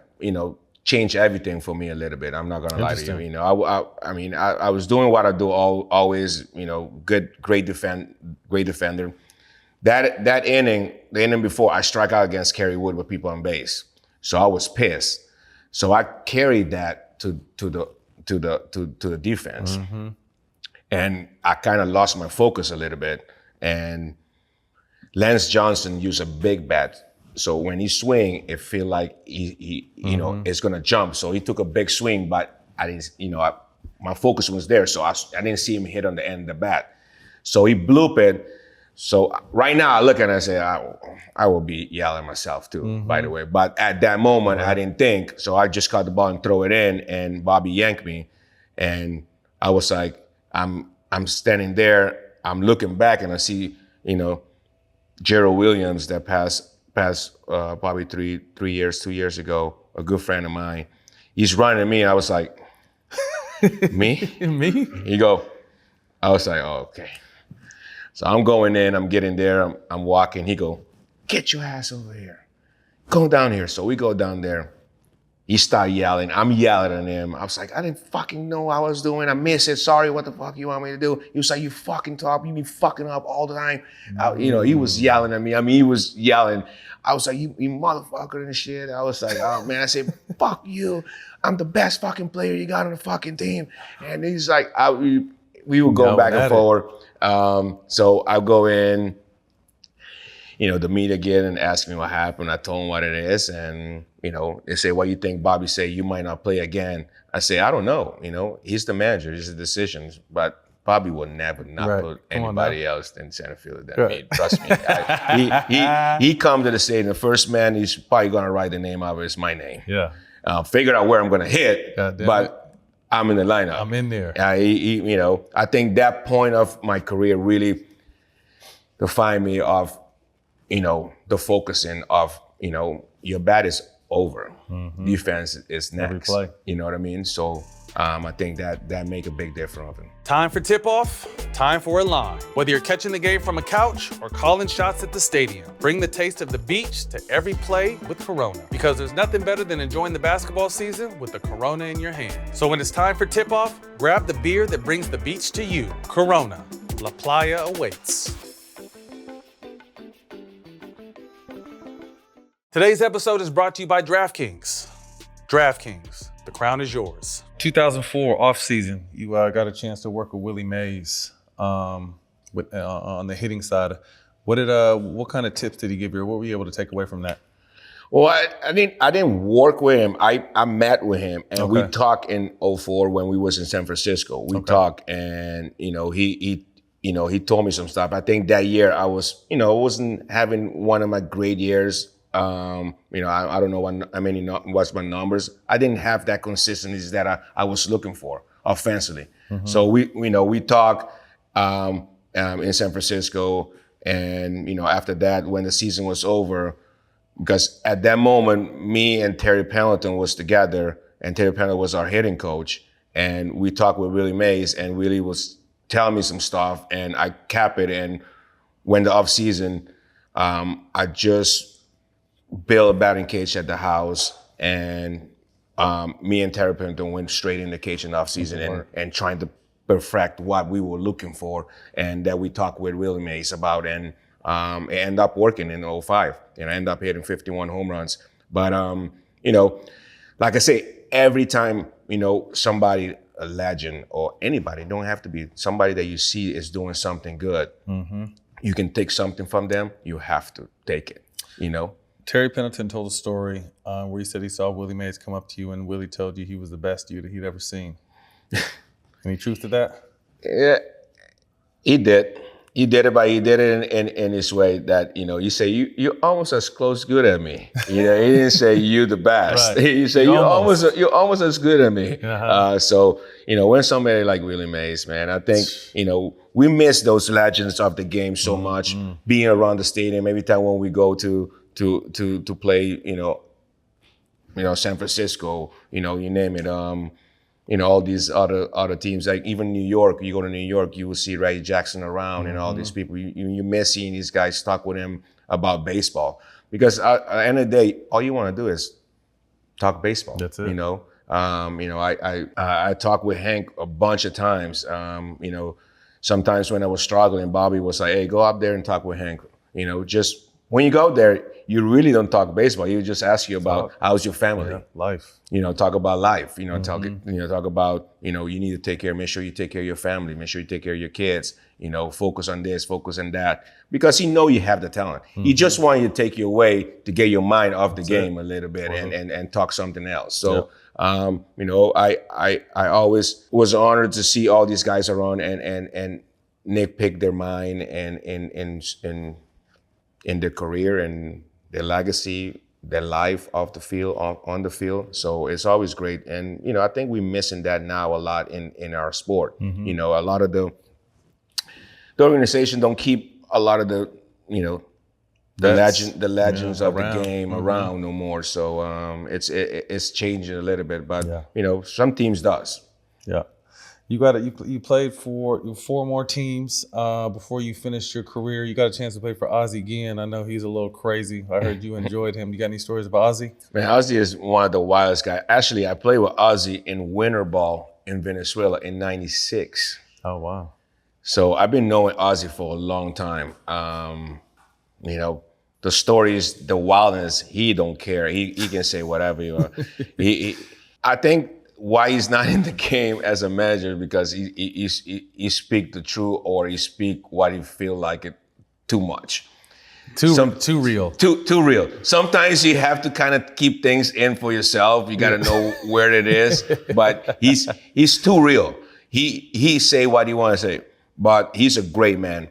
changed everything for me a little bit. I'm not gonna lie to you. I was doing what I do always. Great defender. That inning, the inning before, I struck out against Kerry Wood with people on base, so I was pissed. So I carried that to the defense, and I kind of lost my focus a little bit, and Lance Johnson used a big bat, so when he swing, it feel like he it's gonna jump. So he took a big swing, but I didn't, my focus was there, so I didn't see him hit on the end of the bat. So he blooped it. So right now I look at it and I say, I will be yelling myself too, by the way. But at that moment, I didn't think, so I just caught the ball and throw it in, and Bobby yanked me, and I was like, I'm standing there, I'm looking back, and I see, Gerald Williams that passed probably 2 years ago, a good friend of mine. He's running at me, and I was like, me? Me? I was like, oh, okay. So I'm going in, I'm getting there, I'm walking. He go, get your ass over here. Go down here. So we go down there. He started yelling. I'm yelling at him. I was like, I didn't fucking know what I was doing. I missed it. Sorry, what the fuck you want me to do? He was like, you fucking talk. You be fucking up all the time. He was yelling at me. He was yelling. I was like, you motherfucker and shit. I was like, oh man. I said, fuck you. I'm the best fucking player you got on the fucking team. And he's like, we would go back and forward. So I'll go in, the media again and ask me what happened. I told him what it is, and they say, "What do you think?" Bobby say, "You might not play again." I say, "I don't know. He's the manager. He's the decisions." But Bobby will never not put anybody else in center field than me. Trust me. He come to the stadium. The first man he's probably gonna write the name of it is my name. Yeah. Figure out where I'm gonna hit, but I'm in the lineup. I'm in there. I think that point of my career really defined me of, the focusing of, your bat is over. Defense is next. Every play. You know what I mean? So I think that make a big difference. Time for tip-off, time for a line. Whether you're catching the game from a couch or calling shots at the stadium, bring the taste of the beach to every play with Corona. Because there's nothing better than enjoying the basketball season with the Corona in your hand. So when it's time for tip-off, grab the beer that brings the beach to you. Corona. La Playa awaits. Today's episode is brought to you by DraftKings. DraftKings, the crown is yours. 2004 offseason, you got a chance to work with Willie Mays on the hitting side. What kind of tips did he give you? What were you able to take away from that? Well, I didn't work with him. I met with him, and we talked in 2004 when we was in San Francisco. We talked, and he he told me some stuff. I think that year I was, wasn't having one of my great years. I don't know what's my numbers. I didn't have that consistency that I was looking for offensively. So we talked in San Francisco, and after that, when the season was over, because at that moment, me and Terry Pendleton was together, and Terry Pendleton was our hitting coach, and we talked with Willie Mays, and Willie was telling me some stuff, and I capped it. And when the off season, I just built a batting cage at the house, and me and Terry Pendleton went straight in the cage in the off season and trying to perfect what we were looking for, and that we talked with Willie Mays about, and it ended up working in 05. I ended up hitting 51 home runs. But like I say, every time somebody, a legend or anybody, don't have to be somebody that you see is doing something good, you can take something from them. You have to take it. Terry Pendleton told a story where he said he saw Willie Mays come up to you, and Willie told you he was the best dude that he'd ever seen. Any truth to that? Yeah, he did. He did it, but he did it in his way that, you say, you're almost as close good at me. He didn't say you the best. Right. He said, you're almost as good at me. So, when somebody like Willie Mays, man, I think, we miss those legends of the game so much, being around the stadium. Every time when we go to play, San Francisco, you name it, all these other teams, like even New York. You go to New York, you will see Reggie Jackson around and all these people. You miss seeing these guys talk with him about baseball, because at the end of the day, all you want to do is talk baseball. That's it. I talked with Hank a bunch of times. Sometimes when I was struggling, Bobby was like, "Hey, go up there and talk with Hank." Just when you go there, you really don't talk baseball. You just ask you about how's your family, life. Talk about life. Talk about you need to take care. Make sure you take care of your family. Make sure you take care of your kids. Focus on this, focus on that, because he know you have the talent. He just want you to take you away to get your mind off the game a little bit and talk something else. So I always was honored to see all these guys around and nitpick their mind and in their career and their legacy, their life off the field, on the field. So it's always great. And, I think we're missing that now a lot in our sport. A lot of the organization don't keep a lot of the legends of the game around no more. So it's changing a little bit, but some teams does. Yeah. You played for 4 more teams before you finished your career. You got a chance to play for Ozzie Guillén. I know he's a little crazy. I heard you enjoyed him. You got any stories about Ozzie? Man, Ozzie is one of the wildest guys. Actually, I played with Ozzie in winter ball in Venezuela in '96. Oh, wow. So I've been knowing Ozzie for a long time. The stories, the wildness, he don't care. He can say whatever you want. I think why he's not in the game as a manager, because he speak the truth, or he speak what he feel like it too much. Too real. Too real. Sometimes you have to kind of keep things in for yourself. You got to know where it is. But he's too real. He say what he want to say. But he's a great man.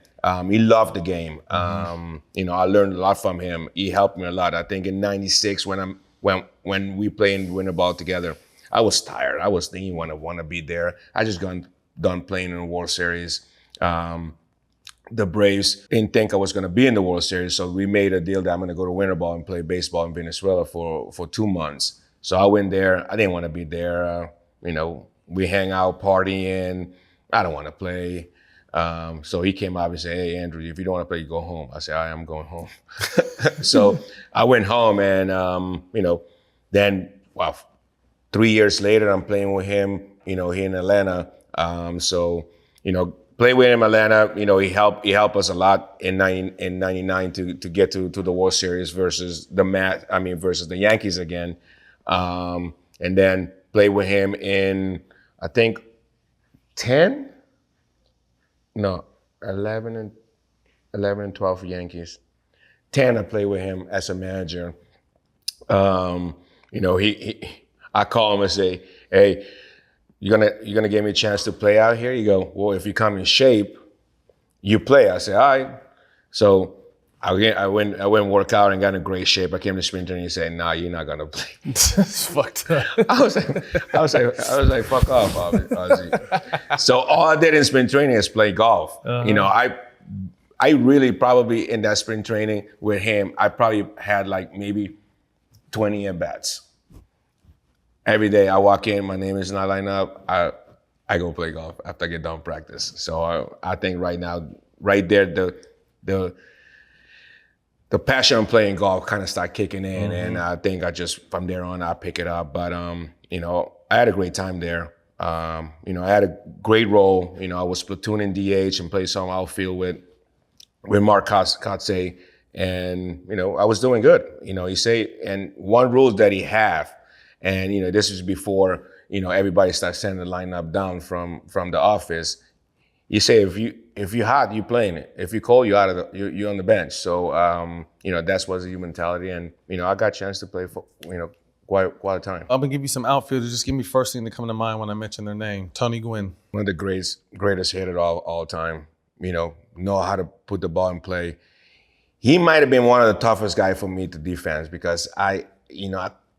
He loved the game. I learned a lot from him. He helped me a lot. I think in '96 when we played in winter ball together, I was tired. I was thinking want to be there. I just done playing in the World Series. The Braves didn't think I was going to be in the World Series, so we made a deal that I'm going to go to winter ball and play baseball in Venezuela for 2 months. So I went there. I didn't want to be there. We hang out, partying. I don't want to play. So he came out and said, "Hey, Andruw, if you don't want to play, you go home." I said, "I am going home." So I went home, and then 3 years later, I'm playing with him, here in Atlanta. Play with him in Atlanta. He helped us a lot in '99 to get to the World Series versus the Yankees again. And then play with him in, I think, 11 and 12 Yankees. 10, I played with him as a manager. I call him and say, "Hey, you're gonna give me a chance to play out here?" You go, "Well, if you come in shape, you play. I said, all right. So I went work out and got in great shape. I came to spring training and he said, nah, you're not gonna play. It's fucked up. I was like, fuck off, Ozzie. So all I did in spring training is play golf. You know, I really probably in that spring training with him, I probably had like maybe 20 at-bats. Every day I walk in, my name is not lined up, I go play golf after I get done practice. So I think right now, right there, the passion on playing golf kind of started kicking in, and I think from there on, I pick it up. But, you know, I had a great time there. You know, I had a great role. You know, I was platooning DH and played some outfield with Mark Kotze, and, you know, I was doing good. You know, and one rule that he have, and, you know, this is before, you know, everybody starts sending the lineup down from the office. You say if you're hot, you're playing it. If you're cold, you're on the bench. So you know, that's what's your mentality. And you know, I got a chance to play for, you know, quite a time. I'm gonna give you some outfielders. Just give me first thing to come to mind when I mention their name. Tony Gwynn. One of the greatest hitter all time. You know how to put the ball in play. He might have been one of the toughest guys for me to defense because I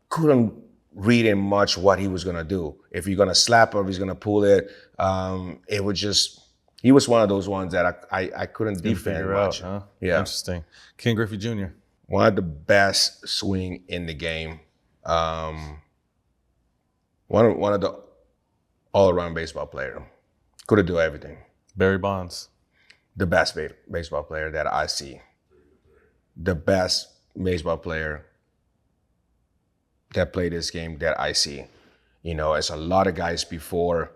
couldn't read in much what he was gonna do. If you're gonna slap or if he's gonna pull it, it would just. He was one of those ones that I couldn't defend much. Huh? Yeah. Interesting. Ken Griffey Jr. One of the best swing in the game. One of the all-around baseball player. Could do everything. Barry Bonds. The best baseball player that I see. The best baseball player that played this game that I see. You know, it's a lot of guys before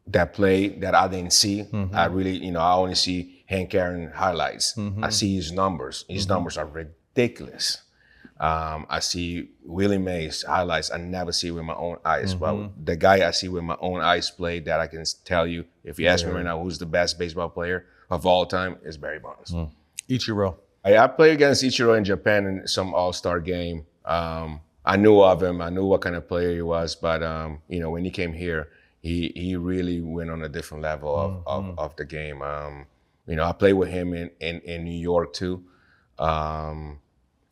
that play that I didn't see. I really, you know, I only see Hank Aaron highlights. I see his numbers. His numbers are ridiculous. I see Willie Mays highlights. I never see with my own eyes. But the guy I see with my own eyes play that I can tell you, if you ask me right now who's the best baseball player of all time, is Barry Bonds. Ichiro. I played against Ichiro in Japan in some all-star game. I knew of him. I knew what kind of player he was. But, you know, when he came here, he really went on a different level of the game. You know, I played with him in New York too.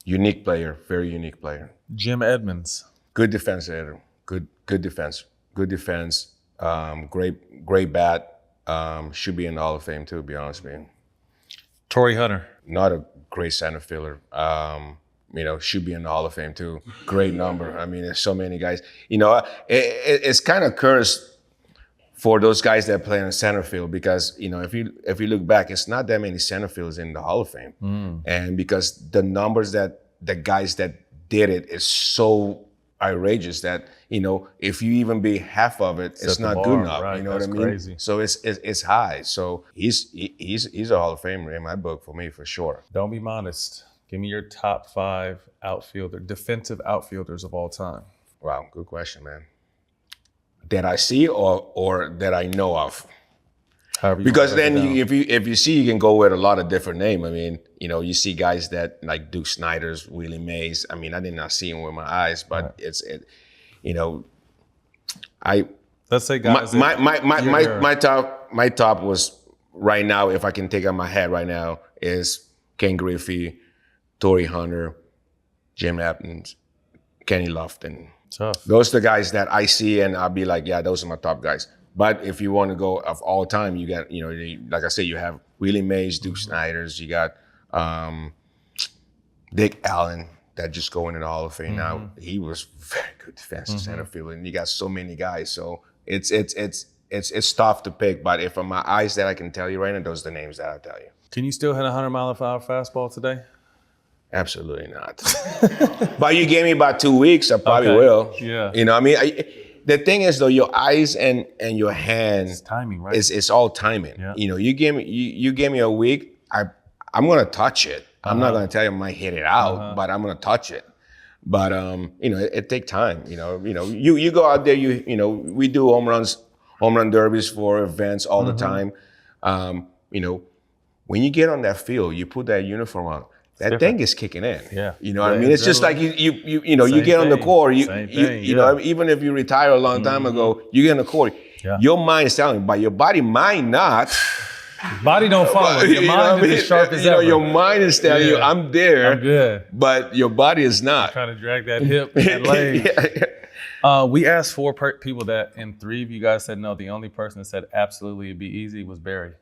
Unique player, very unique player. Jim Edmonds. Good defense hitter. Good defense. Good defense. Great bat. Should be in the Hall of Fame too, to be honest with you. Torii Hunter. Not a great center fielder. You know, should be in the Hall of Fame too. Great number. I mean, there's so many guys. You know, it's kind of cursed for those guys that play in center field because, you know, if you look back, it's not that many center fields in the Hall of Fame. And because the numbers that the guys that did it is so outrageous that, you know, if you even be half of it, it's not good enough. Right. You know That's what I mean? Crazy. So it's high. So he's a Hall of Famer in my book for me, for sure. Don't be modest. Give me your top 5 defensive outfielders of all time. Wow, good question, man. That I see or that I know of? Because then if you see, you can go with a lot of different names. I mean, you know, you see guys that like Duke Snider's, Willie Mays. I mean, I did not see him with my eyes, but you know, let's say guys. My top was right now, if I can take out my head right now, is Ken Griffey, Torii Hunter, Jim Edmonds, Kenny Lofton. Tough. Those are the guys that I see, and I'll be like, yeah, those are my top guys. But if you want to go of all time, you got, you know, like I said, you have Willie Mays, Duke Snider's, you got Dick Allen that just going in the Hall of Fame now. He was very good defensive center fielder, and you got so many guys. So it's tough to pick. But if my eyes that I can tell you right now, those are the names that I'll tell you. Can you still hit 100-mile-per-hour fastball today? Absolutely not. But you gave me about 2 weeks, I probably will. Yeah. You know, I mean, the thing is though, your eyes and your hands, it's timing, right? It's all timing. Yeah. You know, you gave me a week. I'm gonna touch it. I'm not gonna tell you I might hit it out, but I'm gonna touch it. But you know, it take time. You know, you go out there. You know, we do home run derbies for events all the time. You know, when you get on that field, you put that uniform on. That thing is kicking in. Yeah. You know what I mean? It's just like you know, you get on the court, you know, even if you retire a long time ago, you get on the court, your mind is telling you, but your body might not. Body don't follow. Your mind is as sharp as ever. Your mind is telling you, I'm there. I'm good. But your body is not. Trying to drag that hip, that leg. We asked 4 people that, and 3 of you guys said no. The only person that said absolutely it'd be easy was Barry.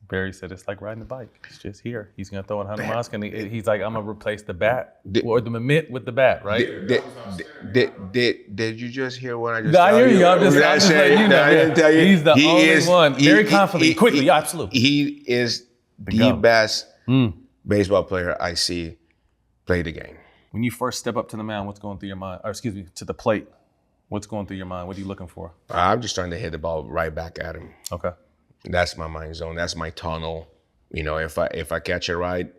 Barry said it's like riding a bike. It's just here. He's gonna throw it 100 miles. He's like, I'm gonna replace the bat or the mitt with the bat, right? Did you just hear what I just? I hear you. I'm just letting you know. I didn't tell you. He's the only one. Very confident. Quickly, absolutely. He is the best baseball player I see play the game. When you first step up to the mound, what's going through your mind? Or excuse me, to the plate, what's going through your mind? What are you looking for? I'm just trying to hit the ball right back at him. Okay. That's my mind zone. That's my tunnel. If I catch it right,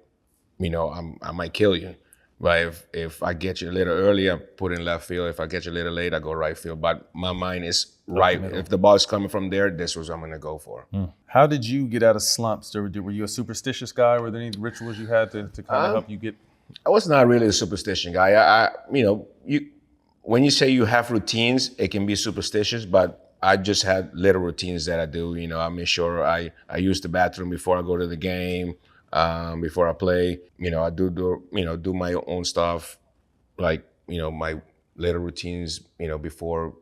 I might kill you. But if I get you a little early, I put in left field. If I get you a little late, I go right field. But my mind is right. If the ball is coming from there, this was what I'm going to go for. How did you get out of slumps? Were you a superstitious guy? Were there any rituals you had to kind of help you get? I was not really a superstition guy. When you say you have routines, it can be superstitious, but I just had little routines that I do. I make sure I use the bathroom before I go to the game, before I play. I do my own stuff, like my little routines. Before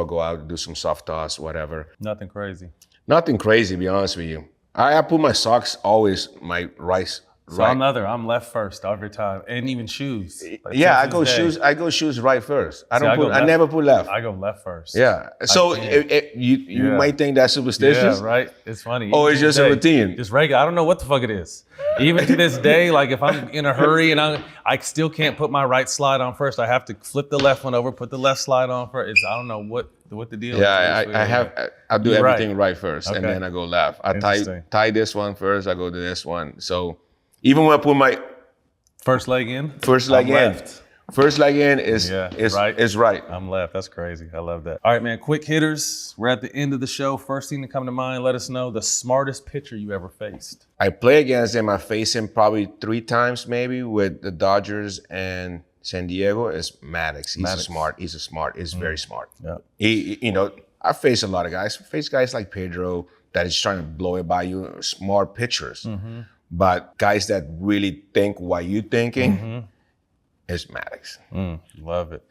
I go out and do some soft toss, whatever. Nothing crazy. Nothing crazy, to be honest with you. I put my socks always my right. So I'm left first every time, and even shoes. I go shoes right first. I never put left. I go left first. Yeah. So you might think that's superstitious. Yeah, right. It's funny. Or it's just a routine. Just regular. I don't know what the fuck it is. Even to this day, like if I'm in a hurry and I still can't put my right slide on first, I have to flip the left one over, put the left slide on first. I don't know what the deal is. Yeah, I do everything right first, and then I go left. I tie this one first. I go to this one. So. Even when I put my first leg in, left. First leg in is right. I'm left. That's crazy. I love that. All right, man. Quick hitters. We're at the end of the show. First thing to come to mind, let us know the smartest pitcher you ever faced. I play against him. I faced him probably 3 times maybe with the Dodgers and San Diego. It's Maddux. He's smart. He's very smart. Yeah. I face a lot of guys. I face guys like Pedro that is trying to blow it by you. Smart pitchers. Mm-hmm. But guys that really think what you're thinking is Maddux. Love it.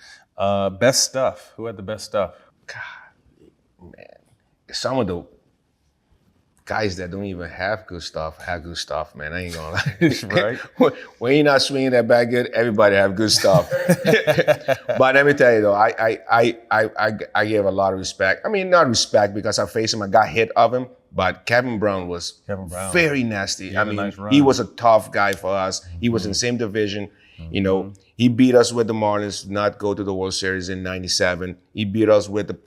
Best stuff. Who had the best stuff? God, man. Some of the guys that don't even have good stuff, man. I ain't gonna lie. Right. When you're not swinging that bat good, everybody have good stuff. But let me tell you though, I gave a lot of respect. I mean, not respect because I faced him, I got hit of him. But Kevin Brown was very nasty. Nice he was a tough guy for us. He was in the same division. He beat us with the Marlins, not go to the World Series in '97. He beat us with the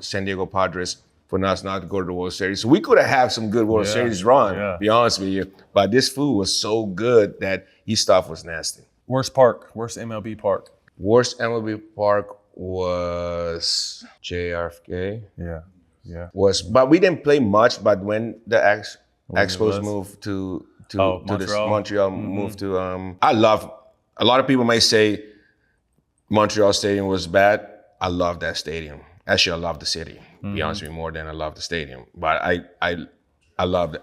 San Diego Padres for us not to go to the World Series. So we could have some good World Series run, to be honest with you. But this fool was so good that his stuff was nasty. Worst MLB park? Worst MLB park was JFK. Yeah. But we didn't play much. But when the Expos moved to Montreal, moved to I love. A lot of people might say Montreal Stadium was bad. I love that stadium. Actually, I love the city. To be honest with you, more than I love the stadium. But I love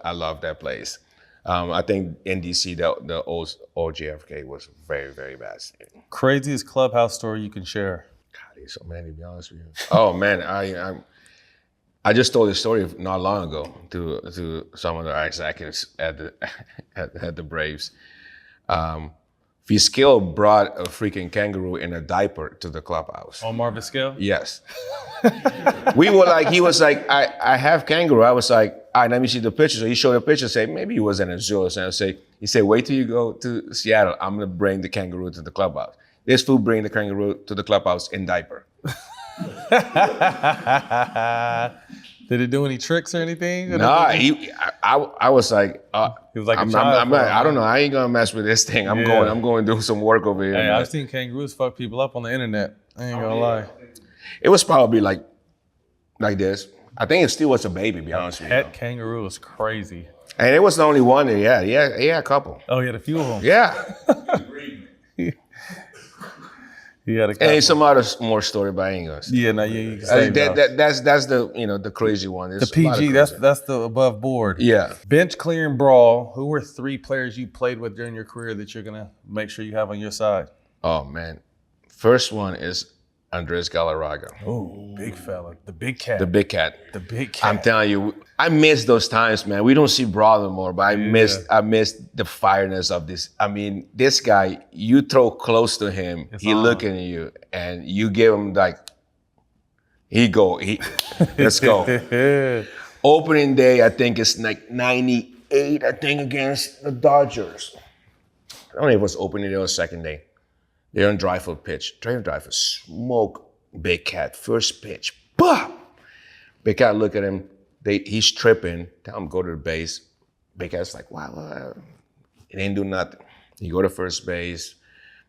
that place. I think in DC the old JFK was very, very bad stadium. Craziest clubhouse story you can share? God, there's so many. To be honest with you. Oh man, I just told this story not long ago to some of the executives at the Braves. Vizquel brought a freaking kangaroo in a diaper to the clubhouse. Omar Vizquel? Yes. He was like, I have kangaroo. I was like, all right, let me see the picture. So he showed the picture, say, maybe he was in a zoo or something. He said, wait till you go to Seattle. I'm going to bring the kangaroo to the clubhouse. This fool bring the kangaroo to the clubhouse in diaper. Did it do any tricks or anything? Nah, I was like, he was like I don't know. I ain't gonna mess with this thing. I'm going to do some work over here. Hey, I've seen kangaroos fuck people up on the internet. I ain't gonna lie. It was probably like this. I think it still was a baby, to be honest with you. Pet kangaroo is crazy. And it was the only one. He had a couple. Oh, he had a few of them. Yeah. He had a And some other more story, but I ain't gonna say. Yeah, no, you can say That's the the crazy one. the PG. That's the above board. Yeah. Bench clearing brawl. Who were 3 players you played with during your career that you're gonna make sure you have on your side? Oh man, first one is Andres Galarraga. Oh, big fella, the big cat. The big cat. The big cat. I'm telling you, I miss those times, man. We don't see brawl anymore, but I miss the fireness of this. I mean, this guy, you throw close to him, he looking at you, and you give him like, let's go. Opening day, I think it's like 98, I think, against the Dodgers. I don't know if it was opening day or second day. They're on Dreyfus pitch. Dreyfus smoke Big Cat. First pitch. Bah! Big Cat look at him. He's tripping. Tell him go to the base. Big Cat's like, wow, it ain't do nothing. You go to first base.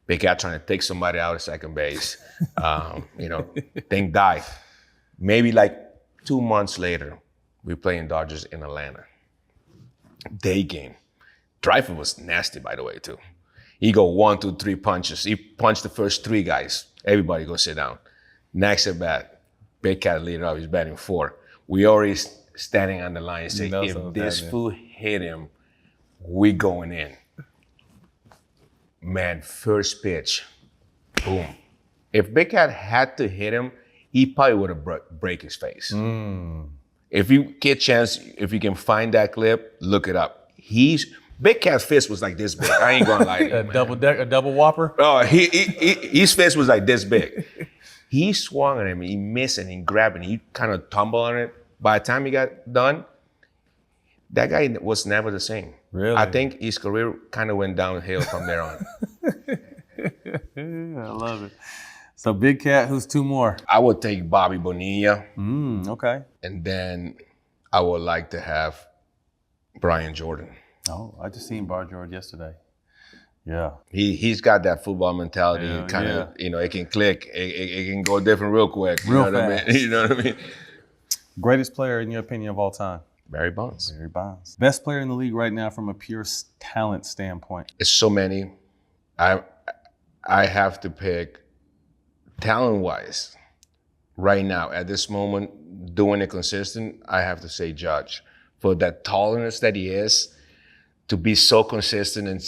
Big Cat trying to take somebody out of second base. Thing died. Maybe like 2 months later, we playing Dodgers in Atlanta. Day game. Dreyfus was nasty, by the way, too. He go 1, 2, 3 punches. He punched the first 3 guys. Everybody go sit down. Next at bat, Big Cat leader up. He's batting 4. We already standing on the line and say, if this fool hit him, we going in. Man, first pitch, boom. If Big Cat had to hit him, he probably would have break his face. If you get a chance, if you can find that clip, look it up. Big Cat's fist was like this big. I ain't gonna lie to you, a double whopper? Oh, his fist was like this big. He swung at him, he missed and he grabbed it, he kind of tumbled on it. By the time he got done, that guy was never the same. Really? I think his career kind of went downhill from there on. I love it. So Big Cat, who's 2 more? I would take Bobby Bonilla. Okay. And then I would like to have Brian Jordan. Oh, I just seen Bar George yesterday. Yeah. He's got that football mentality. Kind of, it can click. It can go different real quick. Real what fast. I mean? You know what I mean? Greatest player in your opinion of all time? Barry Bonds. Barry Bonds. Best player in the league right now from a pure talent standpoint? It's so many. I have to pick talent-wise right now at this moment, doing it consistent. I have to say Judge for that tallness that he is. To be so consistent and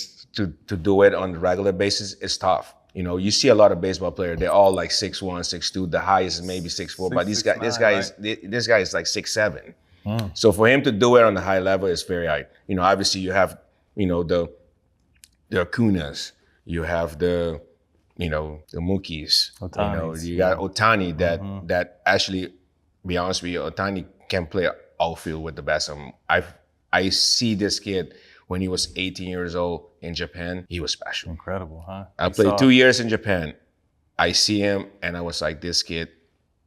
to do it on a regular basis is tough. You see a lot of baseball players, they're all like 6'1", 6'2", the highest is maybe 6'4", but this guy is like 6'7". So for him to do it on the high level is very high. Obviously you have, the Acunas, you have the Mookies, you got Ohtani that actually, be honest with you, Ohtani can play outfield with the best of them. I see this kid. When he was 18 years old in Japan, he was special. Incredible, huh? I played 2 years in Japan. I see him, and I was like, this kid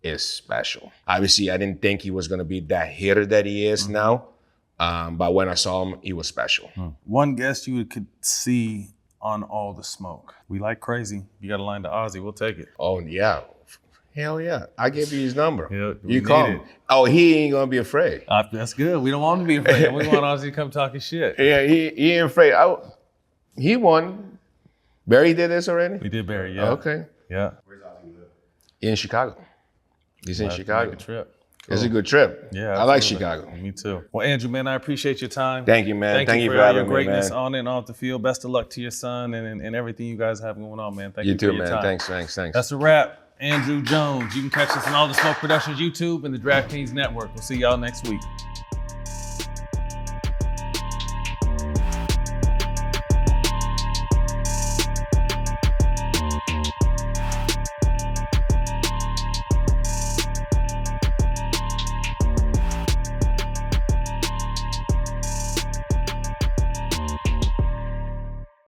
is special. Obviously, I didn't think he was going to be that hitter that he is now. But when I saw him, he was special. One guest you could see on All the Smoke. We like crazy. You got a line to Ozzie, we'll take it. Oh, yeah. Hell yeah. I gave you his number. Yeah, you call him. Oh, he ain't going to be afraid. That's good. We don't want him to be afraid. We want Ozzie to come talking shit. Yeah, he ain't afraid. He won. Barry did this already? We did Barry, yeah. Okay. Yeah. Where's Ozzie live? In Chicago. He's in Chicago. Make a trip. Cool. It's a good trip. Yeah, I like Chicago. Me too. Well, Andruw, man, I appreciate your time. Thank you, man. Thank you for having your me, greatness man. on and off the field. Best of luck to your son and everything you guys have going on, man. Thank You you too, for your man. time. Thanks. That's a wrap. Andruw Jones. You can catch us on All the Smoke Productions YouTube and the DraftKings Network. We'll see y'all next week.